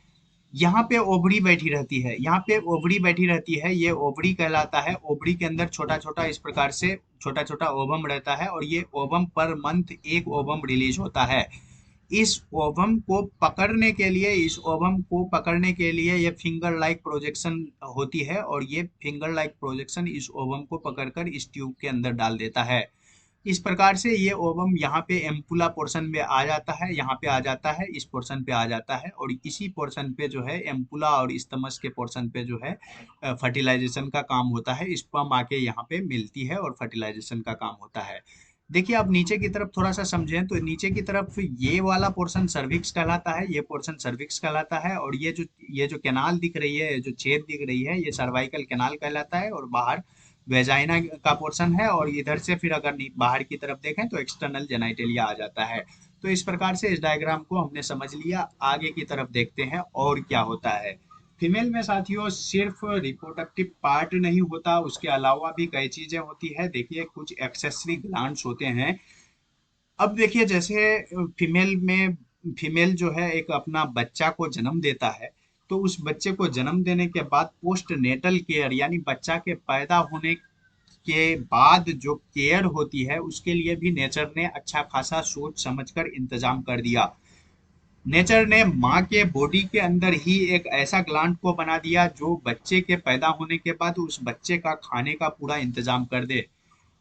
यहाँ पे ओवरी बैठी रहती है, यहाँ पे ओवरी बैठी रहती है, ये ओवरी कहलाता है। ओवरी के अंदर छोटा छोटा इस प्रकार से छोटा छोटा ओवम रहता है, और ये ओवम पर मंथ एक ओवम रिलीज होता है। इस ओवम को पकड़ने के लिए, इस ओवम को पकड़ने के लिए ये फिंगर लाइक प्रोजेक्शन होती है, और ये फिंगर लाइक प्रोजेक्शन इस ओवम को पकड़कर इस ट्यूब के अंदर डाल देता है। इस प्रकार से ये ओवम यहाँ पे एम्पुला पोर्शन में आ जाता है, यहाँ पे आ जाता है, इस पोर्शन पे आ जाता है, और इसी पोर्शन पे जो है एम्पुला और इस्तमस के पोर्शन पे जो है फर्टिलाइजेशन का काम होता है। स्पर्म आके यहाँ पे मिलती है और फर्टिलाइजेशन का काम होता है। देखिए आप नीचे की तरफ थोड़ा सा समझें तो नीचे की तरफ ये वाला पोर्शन सर्विक्स कहलाता है, ये पोर्शन सर्विक्स कहलाता है। और ये जो कैनाल दिख रही है, जो छेद दिख रही है, ये सर्वाइकल कैनाल कहलाता है। और बाहर वेजाइना का पोर्शन है, और इधर से फिर अगर बाहर की तरफ देखें तो एक्सटर्नल जेनाइटेलिया आ जाता है। तो इस प्रकार से इस डायग्राम को हमने समझ लिया। आगे की तरफ देखते हैं और क्या होता है। फीमेल में साथियों सिर्फ रिप्रोडक्टिव पार्ट नहीं होता, उसके अलावा भी कई चीजें होती है। देखिए कुछ एक्सेसरी ग्लैंड्स होते हैं। अब देखिए जैसे फीमेल जो है एक अपना बच्चा को जन्म देता है, तो उस बच्चे को जन्म देने के बाद पोस्ट नेटल केयर, यानी बच्चा के पैदा होने के बाद जो केयर होती है उसके लिए भी नेचर ने अच्छा खासा सोच समझकर इंतजाम कर दिया। नेचर ने माँ के बॉडी के अंदर ही एक ऐसा ग्लैंड को बना दिया जो बच्चे के पैदा होने के बाद उस बच्चे का खाने का पूरा इंतजाम कर दे।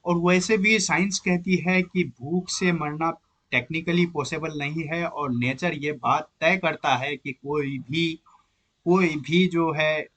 और वैसे भी साइंस कहती है कि भूख से मरना टेक्निकली पॉसिबल नहीं है, और नेचर ये बात तय करता है कि कोई भी जो है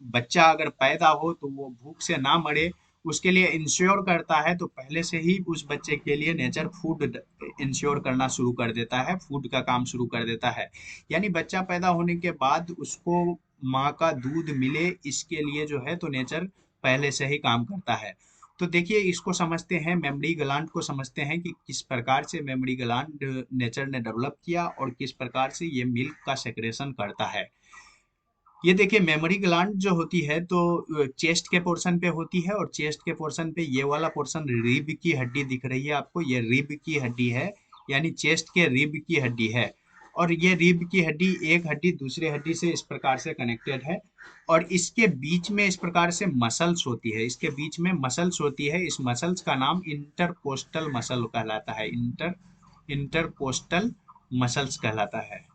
बच्चा अगर पैदा हो तो वो भूख से ना मरे। उसके लिए इंश्योर करता है, तो पहले से ही उस बच्चे के लिए नेचर फूड इंश्योर करना शुरू कर देता है, फूड का काम शुरू कर देता है। यानी बच्चा पैदा होने के बाद उसको माँ का दूध मिले, इसके लिए जो है तो नेचर पहले से ही काम करता है। तो देखिए इसको समझते हैं, मेमोरी ग्लैंड को समझते हैं कि किस प्रकार से मेमोरी ग्लैंड नेचर ने डेवलप किया और किस प्रकार से ये मिल्क का सेक्रेशन करता है। ये देखिए मेमोरी ग्लैंड जो होती है तो चेस्ट के पोर्शन पे होती है, और चेस्ट के पोर्शन पे ये वाला पोर्शन रिब की हड्डी दिख रही है आपको, ये रिब की हड्डी है, यानी चेस्ट के रिब की हड्डी है। और ये रिब की हड्डी एक हड्डी दूसरे हड्डी से इस प्रकार से कनेक्टेड है, और इसके बीच में इस प्रकार से मसल्स होती है, इसके बीच में मसल्स होती है। इस मसल्स का नाम इंटरकोस्टल मसल कहलाता है, इंटरकोस्टल मसल्स कहलाता है,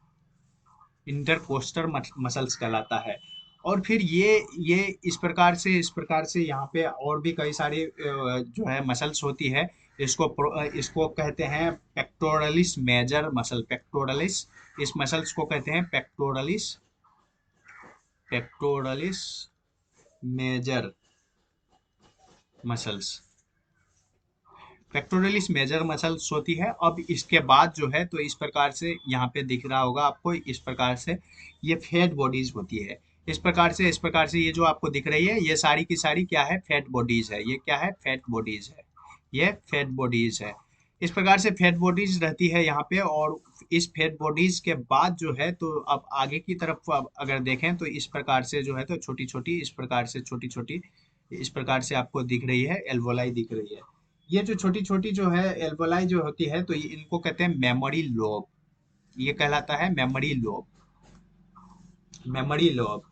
इंटरकोस्टर मसल्स कहलाता है। और फिर ये इस प्रकार से यहाँ पे और भी कई सारे जो है मसल्स होती है। इसको कहते हैं पेक्टोरलिस मेजर मसल, पेक्टोरलिस, इस मसल्स को कहते हैं pectoralis major muscles, pectoralis major muscles होती है। अब इसके बाद जो है तो इस प्रकार से यहाँ पे दिख रहा होगा आपको, इस प्रकार से ये फैट बॉडीज होती है। इस प्रकार से ये जो आपको दिख रही है, ये सारी की सारी क्या है, फैट बॉडीज है। ये क्या है, फैट बॉडीज है। ये फैट बॉडीज है। इस प्रकार से फैट बॉडीज रहती है यहाँ पे। और इस फैट बॉडीज के बाद जो है, तो अब आगे की तरफ अब अगर देखें तो इस प्रकार से जो है, तो छोटी छोटी इस प्रकार से छोटी छोटी इस प्रकार से आपको दिख रही है, एल्वोलाई दिख रही है। ये जो छोटी छोटी जो है एल्वोलाई जो होती है, तो इनको कहते हैं मेमोरी लोब। ये कहलाता है memory lobe. Memory lobe.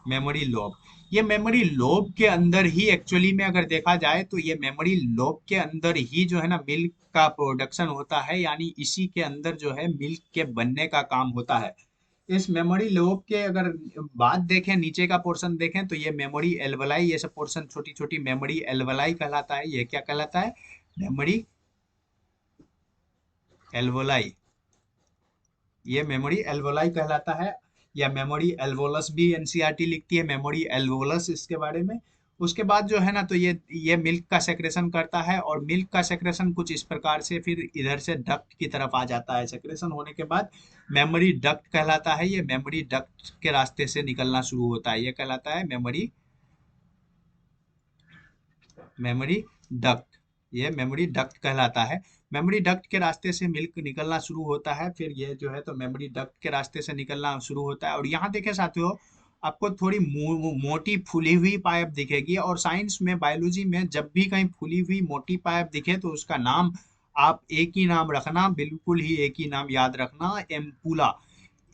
Memory lobe. ये मेमोरी लोब के अंदर ही एक्चुअली में अगर देखा जाए, तो ये मेमोरी लोब के अंदर ही जो है ना, मिल्क का प्रोडक्शन होता है। यानी इसी के अंदर जो है मिल्क के बनने का काम होता है। इस मेमोरी लोब के अगर बात देखें, नीचे का पोर्शन देखें, तो ये मेमोरी एल्वलाई, ये सब पोर्शन छोटी छोटी मेमोरी एल्वलाई कहलाता है। ये क्या कहलाता है, मेमोरी एल्वोलाई। ये मेमोरी एल्वोलाई कहलाता है, या मेमोरी एल्वोलस भी एनसीईआरटी लिखती है, मेमोरी एल्वोलस इसके बारे में। उसके बाद जो है ना, तो ये मिल्क का सेक्रेशन करता है, और मिल्क का सेक्रेशन कुछ इस प्रकार से फिर इधर से डक्ट की तरफ आ जाता है। सेक्रेशन होने के बाद मेमोरी डक्ट कहलाता है। ये मेमोरी डक्ट के रास्ते से निकलना शुरू होता है। ये कहलाता है मेमोरी मेमोरी डक्ट। ये मेमोरी डक्ट कहलाता है। मेमोरी डक्ट के रास्ते से मिल्क निकलना शुरू होता है। फिर ये जो है, तो मेमोरी डक्ट के रास्ते से निकलना शुरू होता है। और यहाँ देखे साथियों, आपको थोड़ी मोटी फूली हुई पाइप दिखेगी। और साइंस में, बायोलॉजी में जब भी कहीं फूली हुई मोटी पाइप दिखे, तो उसका नाम आप एक ही नाम रखना, बिल्कुल ही एक ही नाम याद रखना, एम्पुला।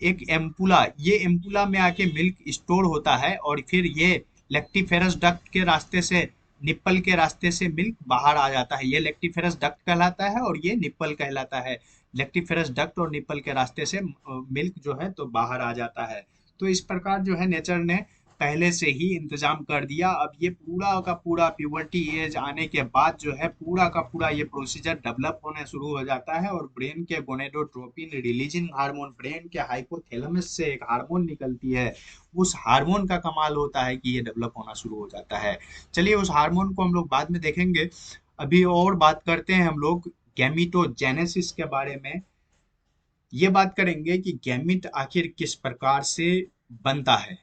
एक एम्पुला, ये एम्पुला में आके मिल्क स्टोर होता है, और फिर ये लेक्टिफेरस डक्ट के रास्ते से, निप्पल के रास्ते से मिल्क बाहर आ जाता है। ये लेक्टिफेरस डक्ट कहलाता है, और ये निप्पल कहलाता है। लेक्टिफेरस डक्ट और निप्पल के रास्ते से मिल्क जो है, तो बाहर आ जाता है। तो इस प्रकार जो है, नेचर ने पहले से ही इंतजाम कर दिया। अब ये पूरा का पूरा प्यूबर्टी एज आने के बाद जो है, पूरा का पूरा ये प्रोसीजर डेवलप होने शुरू हो जाता है। और ब्रेन के गोनेडोट्रोपिन रिलीजिंग हार्मोन, ब्रेन के हाइपोथैलेमस से एक हार्मोन निकलती है। उस हार्मोन का कमाल होता है कि ये डेवलप होना शुरू हो जाता है। चलिए, उस हार्मोन को हम लोग बाद में देखेंगे। अभी और बात करते हैं हम लोग गैमीटोजेनेसिस के बारे में। ये बात करेंगे कि गैमीट आखिर किस प्रकार से बनता है।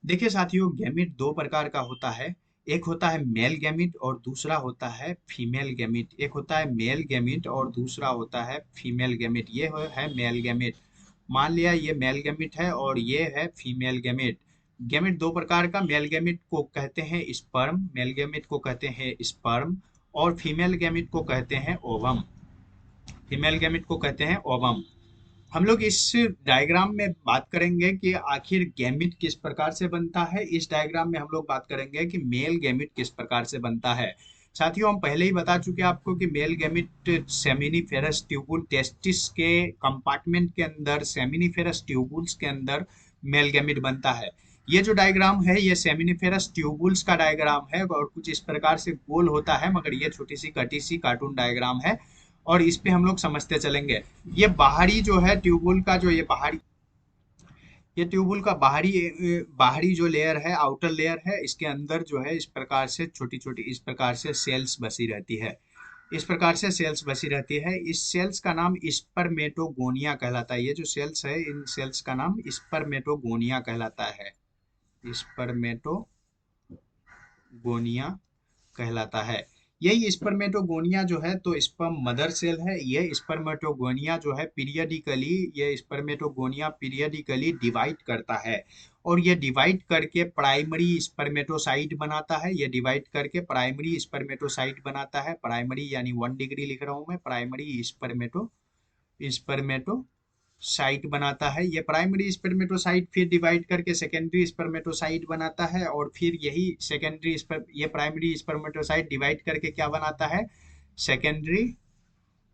देखिए साथियों, गैमीट दो प्रकार का होता है। एक होता है मेल गैमीट, और दूसरा होता है फीमेल गैमीट। एक होता है मेल गैमीट, और दूसरा होता है फीमेल गैमीट। ये है मेल गैमीट। मान लिया ये मेल गैमीट है, और ये है फीमेल गैमीट। गैमीट दो प्रकार का, मेल गैमीट को कहते हैं स्पर्म, मेल गैमीट को कहते हैं स्पर्म, और फीमेल गैमीट को कहते हैं ओवम। फीमेल गैमीट को कहते हैं ओवम। हम लोग इस डायग्राम में बात करेंगे कि आखिर गैमीट किस प्रकार से बनता है। इस डायग्राम में हम लोग बात करेंगे कि मेल गैमीट किस प्रकार से बनता है। साथियों, हम पहले ही बता चुके हैं आपको कि male gamete seminiferous tubule testis के कंपार्टमेंट के अंदर, सेमिनिफेरस ट्यूबुल्स के अंदर मेल गैमीट बनता है। ये जो डायग्राम है, ये सेमिनिफेरस ट्यूबुल्स का डायग्राम है, और कुछ इस प्रकार से गोल होता है, मगर ये छोटी सी कटी सी कार्टून डायग्राम है। और इस पे हम लोग समझते चलेंगे। ये बाहरी जो है ट्यूबुल का, जो ये ट्यूबुल का बाहरी जो लेयर है, आउटर लेयर है, इसके अंदर जो है इस प्रकार से छोटी छोटी इस प्रकार से सेल्स बसी रहती है। इस प्रकार से सेल्स बसी रहती है। इस सेल्स का नाम स्पर्मेटोगोनिया कहलाता है। ये जो सेल्स है, इन सेल्स का नाम स्पर्मेटोगोनिया कहलाता है। स्पर्मेटोगोनिया कहलाता है। यही स्पर्मेटोगोनिया जो है, तो स्पर्म मदर सेल है। ये स्पर्मेटोगोनिया जो है, ये स्पर्मेटोगोनिया पीरियडिकली डिवाइड करता है। और ये डिवाइड करके प्राइमरी स्पर्मेटोसाइट बनाता है। ये डिवाइड करके प्राइमरी स्पर्मेटोसाइट बनाता है। प्राइमरी यानी 1 डिग्री लिख रहा हूं मैं, प्राइमरी स्पर्मेटो साइट बनाता है। ये प्राइमरी स्पर्मेटोसाइट फिर डिवाइड करके सेकेंडरी स्पर्मेटोसाइट बनाता है। और फिर यही ये प्राइमरी स्पर्मेटोसाइट डिवाइड करके क्या बनाता है, सेकेंडरी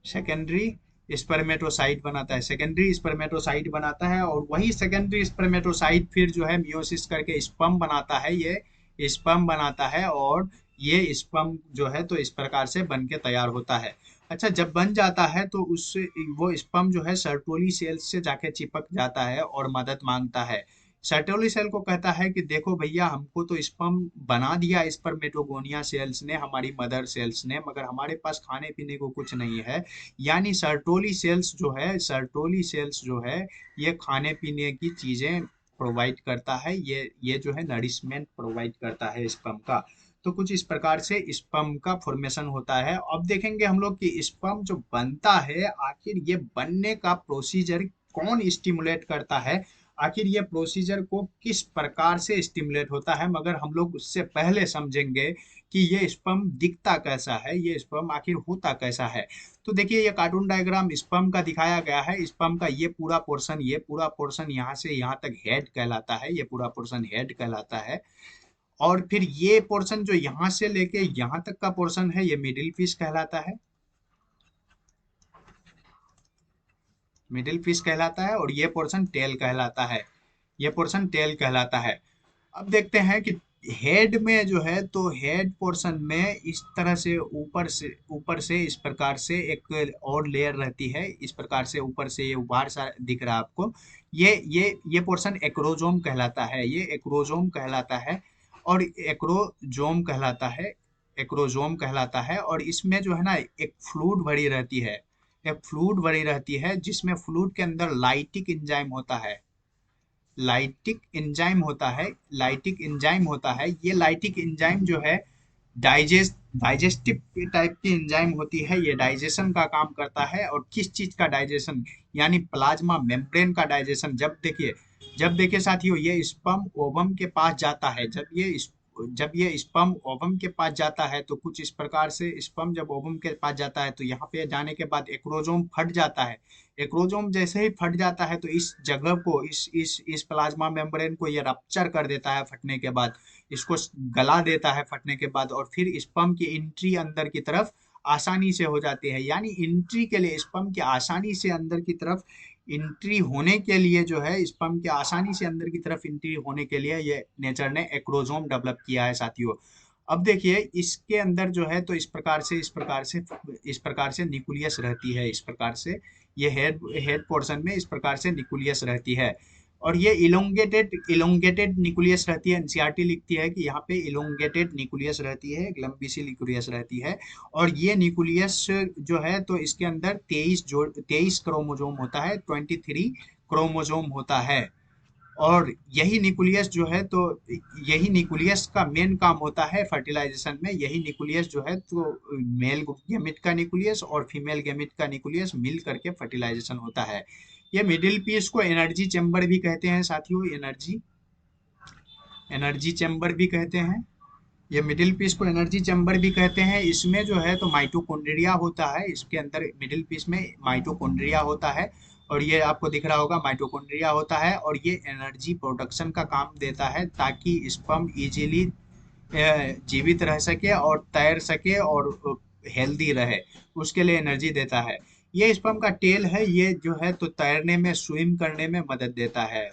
सेकेंडरी स्पर्मेटोसाइट बनाता है। सेकेंडरी स्पर्मेटोसाइट बनाता है, और वही सेकेंडरी स्पर्मेटोसाइट फिर जो है मियोसिस करके स्पर्म बनाता है। ये स्पर्म बनाता है, और ये स्पर्म जो है, तो इस प्रकार से बन के तैयार होता है। अच्छा, जब बन जाता है, तो उससे वो स्पर्म जो है सर्टोली सेल्स से जाके चिपक जाता है और मदद मांगता है। सर्टोली सेल को कहता है कि देखो भैया, हमको तो स्पर्म बना दिया स्पर्मेटोगोनिया सेल्स ने, हमारी मदर सेल्स ने, मगर हमारे पास खाने पीने को कुछ नहीं है। यानी सर्टोली सेल्स जो है ये खाने पीने की चीजें प्रोवाइड करता है, ये जो है नरिशमेंट प्रोवाइड करता है स्पर्म का। तो कुछ इस प्रकार से स्पर्म का फॉर्मेशन होता है। अब देखेंगे हम लोग कि स्पर्म जो बनता है, आखिर ये बनने का प्रोसीजर कौन स्टिमुलेट करता है, आखिर ये प्रोसीजर को किस प्रकार से स्टिमुलेट होता है। मगर हम लोग उससे पहले समझेंगे कि ये स्पर्म दिखता कैसा है, ये स्पर्म आखिर होता कैसा है। तो देखिए, ये कार्टून डायग्राम स्पर्म का दिखाया गया है। स्पर्म का ये पूरा पोर्शन यहाँ से यहाँ तक हेड कहलाता है, ये पूरा पोर्शन हेड कहलाता है। और फिर ये पोर्शन जो यहाँ से लेके यहाँ तक का पोर्शन है, ये मिडिल पीस कहलाता है, मिडिल पीस कहलाता है। और ये पोर्शन टेल कहलाता है, ये पोर्शन टेल कहलाता है। अब देखते हैं कि हेड में जो है, तो हेड पोर्शन में इस तरह से ऊपर से इस प्रकार से एक और लेयर रहती है, इस प्रकार से ऊपर से ये उभार सा दिख रहा है आपको। ये पोर्शन एक्रोजोम कहलाता है, ये एक्रोजोम कहलाता है। और एक्रोजोम कहलाता है, एक्रोजोम कहलाता है। और इसमें जो है ना, एक फ्लूइड भरी रहती है, एक फ्लूइड भरी रहती है, जिसमें फ्लूइड के अंदर लाइटिक एंजाइम होता है, लाइटिक एंजाइम होता है, लाइटिक एंजाइम होता है। ये लाइटिक एंजाइम जो है डाइजेस्टिव टाइप की एंजाइम होती है, ये डाइजेशन का काम करता है। और किस चीज का डाइजेशन, यानी प्लाज्मा मेम्ब्रेन का डाइजेशन। जब देखिए साथियों, ये स्पर्म ओवम के पास जाता है, जब ये स्पर्म ओवम के पास जाता है, तो कुछ इस प्रकार से स्पर्म जब ओवम के पास जाता है, तो यहाँ पे जाने के बाद एक्रोजोम फट जाता है। एक्रोजोम जैसे ही फट जाता है, तो इस जगह को, इस प्लाज्मा मेम्ब्रेन को ये रप्चर कर देता है फटने के बाद, इसको गला देता है फटने के बाद। और फिर स्पर्म की एंट्री अंदर की तरफ आसानी से हो जाती है। यानी एंट्री के लिए, स्पर्म की आसानी से अंदर की तरफ एंट्री होने के लिए जो है, स्पर्म के आसानी से अंदर की तरफ एंट्री होने के लिए ये नेचर ने एक्रोजोम डेवलप किया है साथियों। अब देखिए, इसके अंदर जो है, तो इस प्रकार से न्यूक्लियस रहती है, इस प्रकार से ये हेड हेड पोर्शन में इस प्रकार से न्यूक्लियस रहती है। और ये इलोंगेटेड न्यूक्लियस रहती है। एनसीईआरटी लिखती है कि यहाँ पे इलोंगेटेड न्यूक्लियस रहती है, एक लंबी सी न्यूक्लियस रहती है। और ये न्यूक्लियस जो है, तो इसके अंदर 23 क्रोमोजोम होता है, 23 क्रोमोजोम होता है। और यही न्यूक्लियस जो है, तो यही न्यूक्लियस का मेन काम होता है फर्टिलाइजेशन में। यही न्यूक्लियस जो है, तो मेल गैमेट का न्यूक्लियस और फीमेल गैमेट का न्यूक्लियस मिल करके फर्टिलाइजेशन होता है। ये मिडिल पीस को एनर्जी चैम्बर भी कहते हैं साथियों, एनर्जी एनर्जी चैम्बर भी कहते हैं। ये मिडिल पीस को एनर्जी चैम्बर भी कहते हैं। इसमें जो है, तो माइटोकॉन्ड्रिया होता है, इसके अंदर मिडिल पीस में माइटोकॉन्ड्रिया होता है। और ये आपको दिख रहा होगा, माइटोकॉन्ड्रिया होता है। और ये एनर्जी प्रोडक्शन का काम देता है, ताकि स्पर्म इजीली जीवित रह सके और तैर सके और हेल्दी रहे, उसके लिए एनर्जी देता है। ये स्पर्म का टेल है, ये जो है, तो तैरने में, स्विम करने में मदद देता है,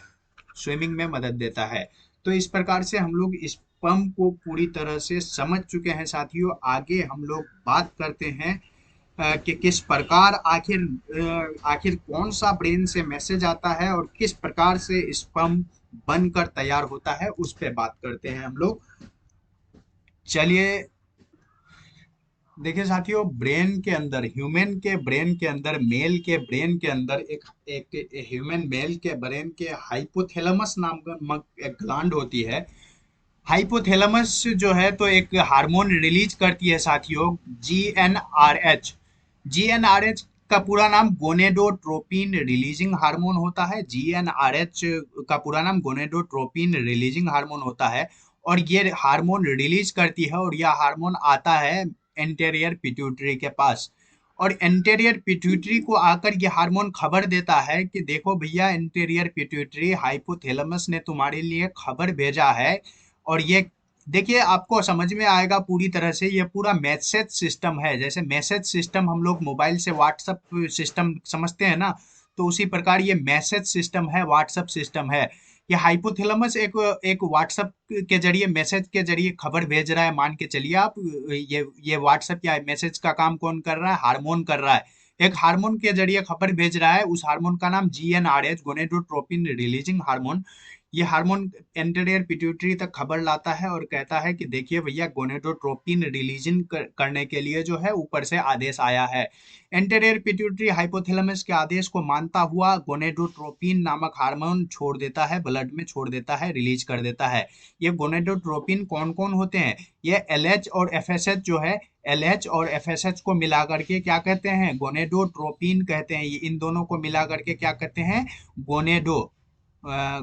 स्विमिंग में मदद देता है। तो इस प्रकार से हम लोग स्पर्म को पूरी तरह से समझ चुके हैं साथियों। आगे हम लोग बात करते हैं कि किस प्रकार आखिर कौन सा ब्रेन से मैसेज आता है और किस प्रकार से स्पर्म बनकर तैयार होता है, उस पे बात करते हैं हम लोग। चलिए, देखिए साथियों, ब्रेन के अंदर, ह्यूमन के ब्रेन के अंदर, मेल के ब्रेन के अंदर, एक एक ह्यूमन मेल के ब्रेन के हाइपोथैलेमस नाम का एक ग्लैंड होती है। हाइपोथैलेमस जो है, तो एक हार्मोन रिलीज करती है साथियों, जीएनआरएच। जीएनआरएच का पूरा नाम गोनेडोट्रोपिन रिलीजिंग हार्मोन होता है। जीएनआरएच का पूरा नाम गोनेडोट्रोपिन रिलीजिंग हार्मोन होता है। और ये हार्मोन रिलीज करती है, और यह हार्मोन आता है एंटेरियर पिट्यूटरी के पास। और एंटेरियर पिट्यूटरी को आकर ये हार्मोन खबर देता है कि देखो भैया, एंटेरियर पिट्यूटरी, हाइपोथैलेमस ने तुम्हारे लिए खबर भेजा है। और ये देखिए, आपको समझ में आएगा पूरी तरह से, ये पूरा मैसेज सिस्टम है। जैसे मैसेज सिस्टम हम लोग मोबाइल से व्हाट्सअप सिस्टम समझते हैं ना, तो उसी प्रकार ये मैसेज सिस्टम है, व्हाट्सअप सिस्टम है। ये हाइपोथैलेमस एक एक व्हाट्सअप के जरिए, मैसेज के जरिए खबर भेज रहा है। मान के चलिए आप, ये व्हाट्सअप या मैसेज का काम कौन कर रहा है, हार्मोन कर रहा है। एक हार्मोन के जरिए खबर भेज रहा है, उस हार्मोन का नाम जीएनआरएच, गोनेडोट्रोपिन रिलीजिंग हार्मोन। ये हार्मोन एंटेरियर पिट्यूटरी तक खबर लाता है और कहता है कि देखिए भैया गोनेडोट्रोपिन रिलीजन करने के लिए जो है ऊपर से आदेश आया है। एंटेरियर पिट्यूटरी हाइपोथैलेमस के आदेश को मानता हुआ गोनेडोट्रोपिन नामक हार्मोन छोड़ देता है, ब्लड में छोड़ देता है, रिलीज कर देता है। ये गोनेडोट्रोपिन कौन कौन होते हैं? ये एलएच और एफएसएच जो है, एलएच और एफएसएच को मिला करके क्या कहते हैं? गोनेडोट्रोपिन कहते हैं। ये इन दोनों को मिला करके क्या कहते हैं? गोनेडो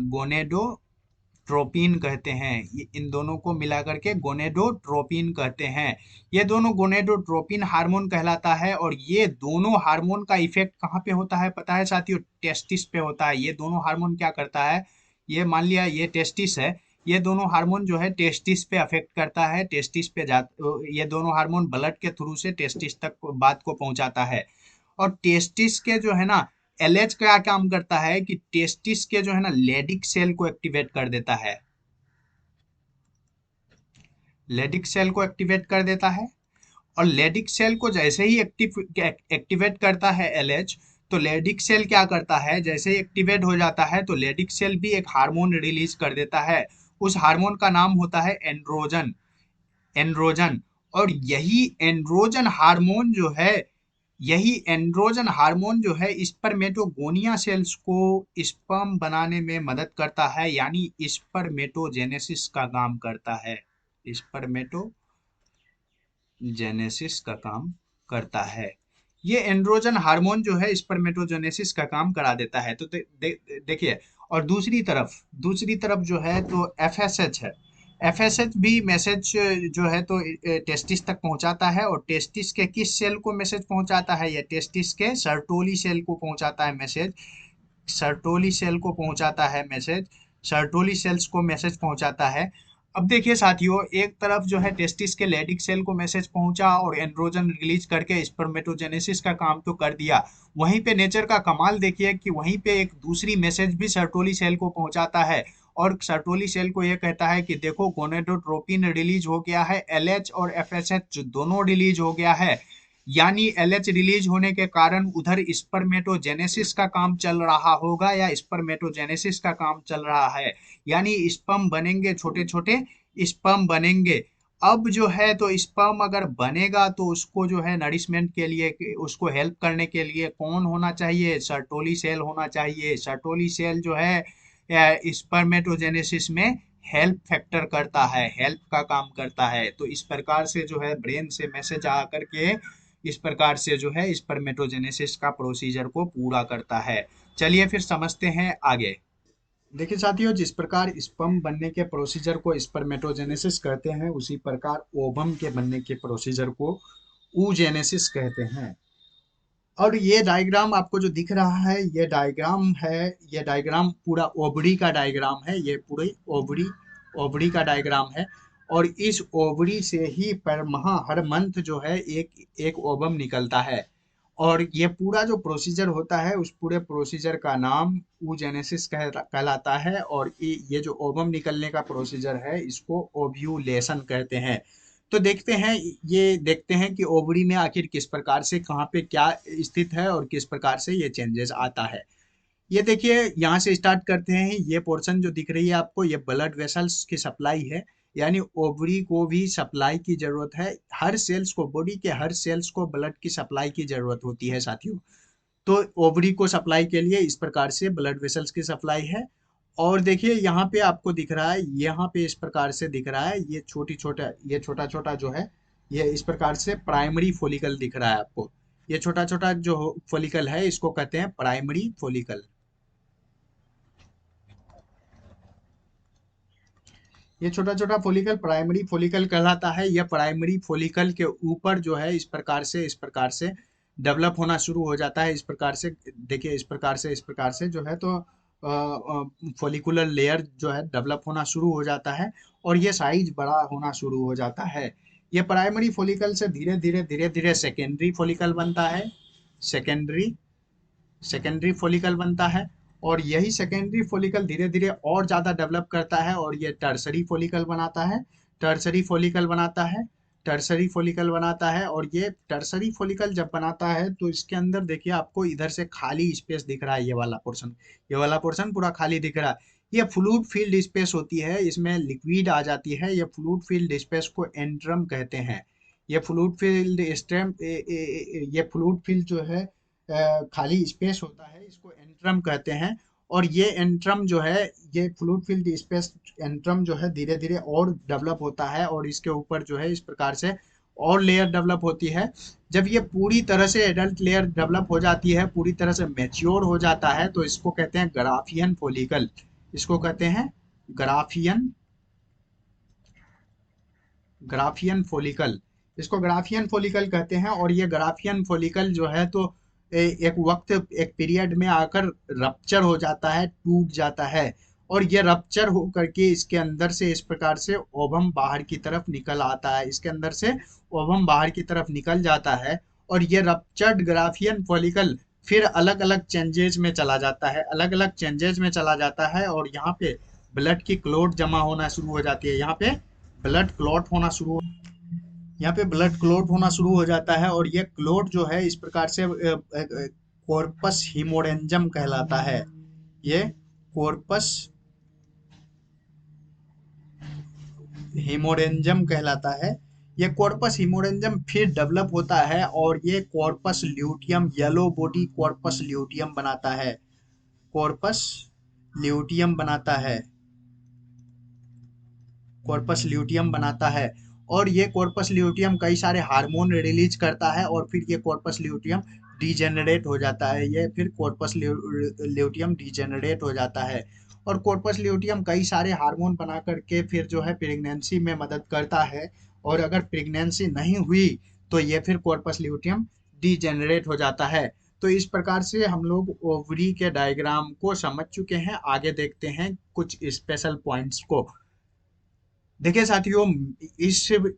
गोनेडोट्रोपिन कहते हैं। ये इन दोनों को मिला करके गोनेडोट्रोपिन कहते हैं। ये दोनों गोनेडोट्रोपिन हार्मोन कहलाता है और ये दोनों हार्मोन का इफेक्ट कहाँ पे होता है पता है साथियों? टेस्टिस पे होता है। ये दोनों हार्मोन क्या करता है? ये मान लिया ये टेस्टिस है, ये दोनों हार्मोन जो है टेस्टिस पे अफेक्ट करता है, टेस्टिस पे जा ये दोनों हार्मोन ब्लड के थ्रू से टेस्टिस तक बात को पहुंचाता है। और टेस्टिस के जो है ना, एलएच क्या काम करता है कि टेस्टिस के जो है ना लेडिक सेल को एक्टिवेट कर देता है, लेडिक सेल को एक्टिवेट कर देता है। और लेडिक सेल को जैसे ही एक्टिवेट करता है एलएच, तो लेडिक सेल क्या करता है? जैसे ही एक्टिवेट हो जाता है तो लेडिक सेल भी एक हार्मोन रिलीज कर देता है। उस हार्मोन का नाम होता है एंड्रोजन। एंड्रोजन। और यही एंड्रोजन हार्मोन जो है स्पर्मेटोगोनिया सेल्स को स्पर्म बनाने में मदद करता है, यानी स्पर्मेटोजेनेसिस का काम करता है। स्पर्मेटोजेनेसिस का काम करता है। ये एंड्रोजन हार्मोन जो है स्पर्मेटोजेनेसिस का काम करा देता है। तो देखिए, और दूसरी तरफ जो है तो एफएसएच है। एफएसएच भी मैसेज जो है तो टेस्टिस तक पहुंचाता है। और टेस्टिस के किस सेल को मैसेज पहुंचाता है? ये टेस्टिस के सर्टोली सेल को पहुंचाता है मैसेज। सर्टोली सेल को पहुंचाता है मैसेज। सर्टोली सेल्स को मैसेज पहुंचाता है। अब देखिए साथियों, एक तरफ जो है टेस्टिस के लेडिक सेल को मैसेज पहुंचा और एंड्रोजन रिलीज करके स्पर्मेटोजेनेसिस का काम तो कर दिया, वहीं पे नेचर का कमाल देखिए कि वहीं पे एक दूसरी मैसेज भी सर्टोली सेल को पहुंचाता है। और सर्टोली सेल को यह कहता है कि देखो गोनेडोट्रोपिन रिलीज हो गया है, एलएच और एफएसएच दोनों रिलीज हो गया है। यानी एलएच रिलीज होने के कारण उधर स्पर्मेटोजेनेसिस का काम चल रहा होगा या स्पर्मेटोजेनेसिस का काम चल रहा है, यानी स्पर्म बनेंगे, छोटे छोटे स्पर्म बनेंगे। अब जो है तो स्पर्म अगर बनेगा तो उसको जो है नरिशमेंट के लिए, उसको हेल्प करने के लिए कौन होना चाहिए? सर्टोली सेल होना चाहिए। सर्टोली सेल जो है स्पर्मेटोजेनेसिस में हेल्प फैक्टर करता है, हेल्प का काम करता है। तो इस प्रकार से जो है ब्रेन से मैसेज आ करके इस प्रकार से जो है स्पर्मेटोजेनेसिस का प्रोसीजर को पूरा करता है। चलिए फिर समझते हैं आगे। देखिए साथियों, जिस प्रकार स्पर्म बनने के प्रोसीजर को स्पर्मेटोजेनेसिस कहते हैं, उसी प्रकार ओवम के बनने के प्रोसीजर को ऊजेनेसिस कहते हैं। और ये डायग्राम आपको जो दिख रहा है, ये डायग्राम पूरा ओवरी का डायग्राम है। ये पूरी ओवरी ओवरी का डायग्राम है। और इस ओवरी से ही पर हर मंथ जो है एक एक ओवम निकलता है। और ये पूरा जो प्रोसीजर होता है, उस पूरे प्रोसीजर का नाम oogenesis कहलाता है। और ये जो ओवम निकलने का प्रोसीजर है, इसको ओव्यूलेशन कहते हैं। तो देखते हैं कि ओवरी में आखिर किस प्रकार से, कहाँ पे क्या स्थित है और किस प्रकार से ये चेंजेस आता है। ये देखिए, यहाँ से स्टार्ट करते हैं। ये पोर्शन जो दिख रही है आपको, ये ब्लड वेसल्स की सप्लाई है। यानी ओवरी को भी सप्लाई की जरूरत है। हर सेल्स को, बॉडी के हर सेल्स को ब्लड की सप्लाई की जरूरत होती है साथियों। तो ओवरी को सप्लाई के लिए इस प्रकार से ब्लड वेसल्स की सप्लाई है। और देखिए यहाँ पे आपको दिख रहा है, यहाँ पे इस प्रकार से दिख रहा है, ये छोटा छोटा जो है, ये इस प्रकार से प्राइमरी फॉलिकल दिख रहा है आपको। ये छोटा छोटा जो फॉलिकल है, इसको कहते हैं प्राइमरी फॉलिकल। ये छोटा छोटा फॉलिकल प्राइमरी फॉलिकल कहलाता है। यह प्राइमरी फॉलिकल के ऊपर जो है इस प्रकार से डेवलप होना शुरू हो जाता है। इस प्रकार से देखिए, इस प्रकार से जो है तो फॉलिकुलर लेयर जो है डेवलप होना शुरू हो जाता है। और ये साइज बड़ा होना शुरू हो जाता है। ये प्राइमरी फॉलिकल से धीरे धीरे सेकेंडरी फॉलिकल बनता है। सेकेंडरी सेकेंडरी फॉलिकल बनता है। और यही सेकेंडरी फॉलिकल धीरे धीरे और ज़्यादा डेवलप करता है और ये टर्सरी फॉलिकल बनाता है। टर्सरी फॉलिकल बनाता है। टर्सरी फॉलिकल बनाता है। और ये टर्सरी फॉलिकल जब बनाता है तो इसके अंदर देखिए आपको इधर से खाली स्पेस दिख रहा है। ये वाला पोर्शन पूरा खाली दिख रहा है। ये फ्लूइड फील्ड स्पेस होती है, इसमें लिक्विड आ जाती है, ये फ्लूइड फील्ड स्पेस को एंट्रम कहते हैं। ये फ्लूइड फील्ड स्टेम ये फ्लूइड फील्ड जो है खाली स्पेस होता है, इसको एंट्रम कहते हैं। और ये एंट्रम जो है, ये फ्लूइड फील्ड स्पेस एंट्रम जो है धीरे धीरे और डेवलप होता है, और इसके ऊपर जो है इस प्रकार से और लेयर डेवलप होती है। जब ये पूरी तरह से एडल्ट लेयर डेवलप हो जाती है, पूरी तरह से मैच्योर हो जाता है, तो इसको कहते हैं ग्राफियन फॉलिकल। इसको कहते हैं ग्राफियन ग्राफियन फॉलिकल। इसको ग्राफियन फॉलिकल कहते हैं। और ये ग्राफियन फॉलिकल जो है तो एक वक्त, एक पीरियड में आकर रप्चर हो जाता है, टूट जाता है, और ये रप्चर हो करके इसके अंदर से इस प्रकार से ओवम बाहर की तरफ निकल आता है, इसके अंदर से ओवम बाहर की तरफ निकल जाता है। और ये रप्चर्ड ग्राफियन फॉलिकल फिर अलग अलग चेंजेज में चला जाता है, अलग अलग चेंजेज में चला जाता है, और यहाँ पे ब्लड की क्लोट जमा होना शुरू हो जाती है, यहाँ पे ब्लड क्लॉट होना शुरू यहाँ पे ब्लड क्लॉट होना शुरू हो जाता है। और ये क्लॉट जो है इस प्रकार से कॉर्पस हीमोरेंजम कहलाता है। ये कॉर्पस हीमोरेंजम कहलाता है। ये कॉर्पस हीमोरेंजम फिर डेवलप होता है, और ये corpus luteum, yellow body corpus luteum बनाता है, कॉर्पस ल्यूटियम बनाता है, कॉर्पस ल्यूटियम बनाता है। और ये कॉर्पस ल्यूटियम कई सारे हार्मोन रिलीज करता है, और फिर ये कॉर्पस ल्यूटियम डीजेनरेट हो जाता है, ये फिर कॉर्पस ल्यूटियम डीजेनरेट हो जाता है। और कॉर्पस ल्यूटियम कई सारे हार्मोन बना करके फिर जो है प्रेगनेंसी में मदद करता है, और अगर प्रेगनेंसी नहीं हुई तो ये फिर कॉर्पस ल्यूटियम डीजेनरेट हो जाता है। तो इस प्रकार से हम लोग ओवरी के डायग्राम को समझ चुके हैं। आगे देखते हैं कुछ स्पेशल पॉइंट्स को। देखिए साथियों,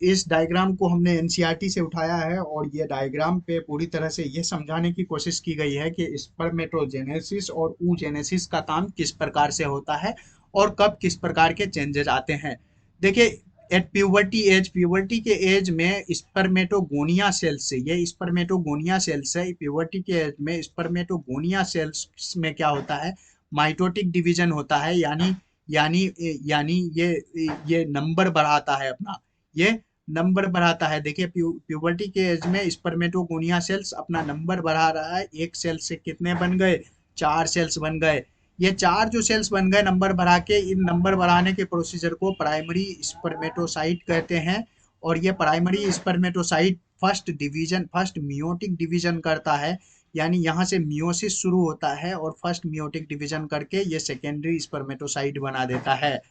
इस डायग्राम को हमने एनसीईआरटी से उठाया है, और ये डायग्राम पे पूरी तरह से ये समझाने की कोशिश की गई है कि स्पर्मेटोजेनेसिस और oogenesis का काम किस प्रकार से होता है, और कब किस प्रकार के चेंजेस आते हैं। देखिए, एट प्यूबर्टी के एज में स्पर्मेटोगोनिया सेल्स से, ये स्पर्मेटोगोनिया सेल्स है, प्यूबर्टी के एज में स्पर्मेटोगोनिया सेल्स में क्या होता है, माइटोटिक डिवीजन होता है, यानी यानी ये नंबर बढ़ाता है अपना, ये नंबर बढ़ाता है। देखिए, प्यूबर्टी के एज में स्पर्मेटोगोनिया सेल्स अपना नंबर बढ़ा रहा है। एक सेल से कितने बन गए, 4 सेल्स बन गए। ये 4 जो सेल्स बन गए नंबर बढ़ा के, इन नंबर बढ़ाने के प्रोसीजर को प्राइमरी स्पर्मेटोसाइट कहते हैं। और ये primary spermatocyte first meiotic division करता है, यानी यहाँ से मियोसिस शुरू होता है, और फर्स्ट मियोटिक डिवीजन करके ये सेकेंडरी स्पर्मेटोसाइट बना देता है।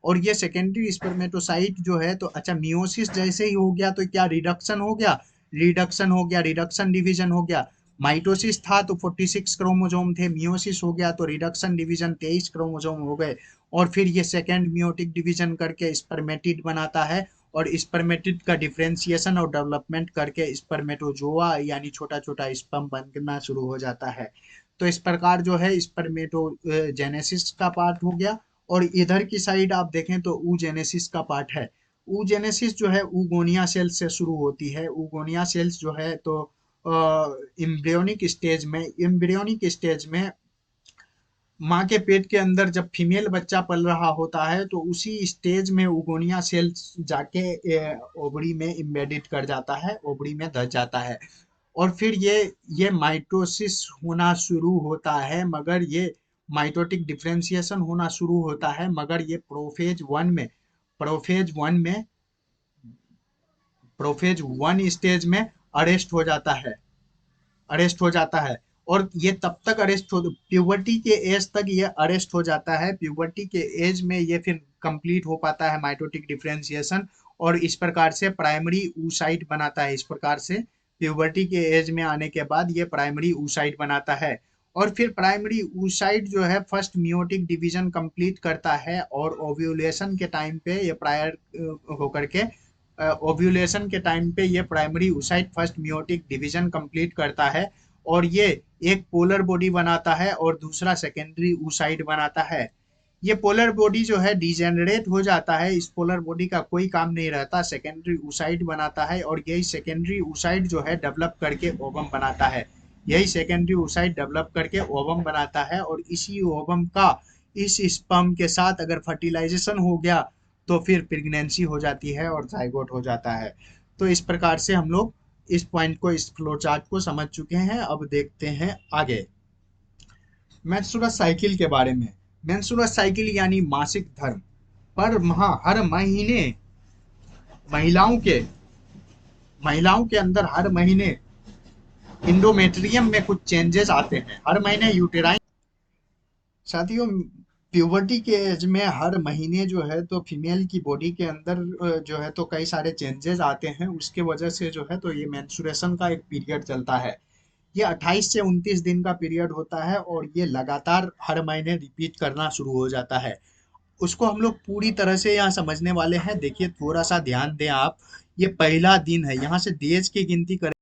और ये सेकेंडरी स्पर्मेटोसाइट जो है तो अच्छा, मियोसिस जैसे ही हो गया तो क्या रिडक्शन हो गया, रिडक्शन डिवीजन हो गया। माइटोसिस था तो 46 क्रोमोजोम थे, मियोसिस हो गया तो रिडक्शन डिवीजन 23 क्रोमोजोम हो गए। और फिर ये सेकेंड मियोटिक डिवीजन करके स्पर्मेटिड बनाता है, और स्पर्मेटिड का डिफ्रेंसिएशन और डेवलपमेंट करके स्पर्मेटोजोआ यानी छोटा छोटा स्पर्म बनना शुरू हो जाता है। तो इस प्रकार जो है स्पर्मेटोजेनेसिस का पार्ट हो गया। और इधर की साइड आप देखें तो oogenesis का पार्ट है। oogenesis जो है ऊगोनिया सेल्स से शुरू होती है। ऊगोनिया सेल्स जो है तो एम्ब्रियोनिक स्टेज में माँ के पेट के अंदर जब फीमेल बच्चा पल रहा होता है, तो उसी स्टेज में उगोनिया सेल्स जाके ओवरी में इम्बेडिड कर जाता है, ओवरी में धस जाता है। और फिर ये माइटोसिस होना शुरू होता है, मगर ये माइटोटिक डिफरेंशिएशन होना शुरू होता है, मगर ये प्रोफेज वन में प्रोफेज वन स्टेज में अरेस्ट हो जाता है, अरेस्ट हो जाता है। और ये तब तक अरेस्ट हो, प्यूबर्टी के एज तक ये अरेस्ट हो जाता है। प्यूबर्टी के एज में ये फिर कंप्लीट हो पाता है माइटोटिक डिफरेंशिएशन, और इस प्रकार से प्राइमरी oocyte बनाता है। इस प्रकार से प्यूबर्टी के एज में आने के बाद ये प्राइमरी oocyte बनाता है। और फिर प्राइमरी oocyte जो है फर्स्ट मियोटिक डिवीजन कंप्लीट करता है, और ओव्यूलेशन के टाइम पे ये प्रायर होकर के ओव्यूलेशन के टाइम पे ये primary oocyte first meiotic division complete करता है, और ये एक पोलर बॉडी बनाता है और दूसरा सेकेंडरी oocyte बनाता है। ये पोलर बॉडी जो है डिजेनरेट हो जाता है, इस पोलर बॉडी का कोई काम नहीं रहता, सेकेंडरी oocyte बनाता है, और यही सेकेंडरी oocyte जो है डेवलप करके ओवम बनाता है। यही सेकेंडरी oocyte डेवलप करके ओवम बनाता है, और इसी ओवम का इस स्पर्म के साथ अगर फर्टिलाइजेशन हो गया तो फिर प्रेगनेंसी हो जाती है और जाइगोट हो जाता है। तो इस प्रकार से हम लोग इस पॉइंट को, इस फ्लो चार्ट को समझ चुके हैं। अब देखते हैं आगे मेंस्ट्रुअस साइकिल के बारे में। मेंस्ट्रुअस साइकिल यानी मासिक धर्म। पर हर महीने महिलाओं के महिलाओं के अंदर हर महीने इंडोमेट्रियम में कुछ चेंजेस आते हैं। हर महीने यूटेराइन, साथियों, प्यूबर्टी के एज में हर महीने जो है तो फीमेल की बॉडी के अंदर जो है तो कई सारे चेंजेस आते हैं। उसके वजह से जो है तो ये मेंस्ट्रुएशन का एक पीरियड चलता है। ये 28 से 29 दिन का पीरियड होता है और ये लगातार हर महीने रिपीट करना शुरू हो जाता है। उसको हम लोग पूरी तरह से यहाँ समझने वाले हैं। देखिए, थोड़ा सा ध्यान दें आप। ये पहला दिन है, यहाँ से डेज की गिनती करें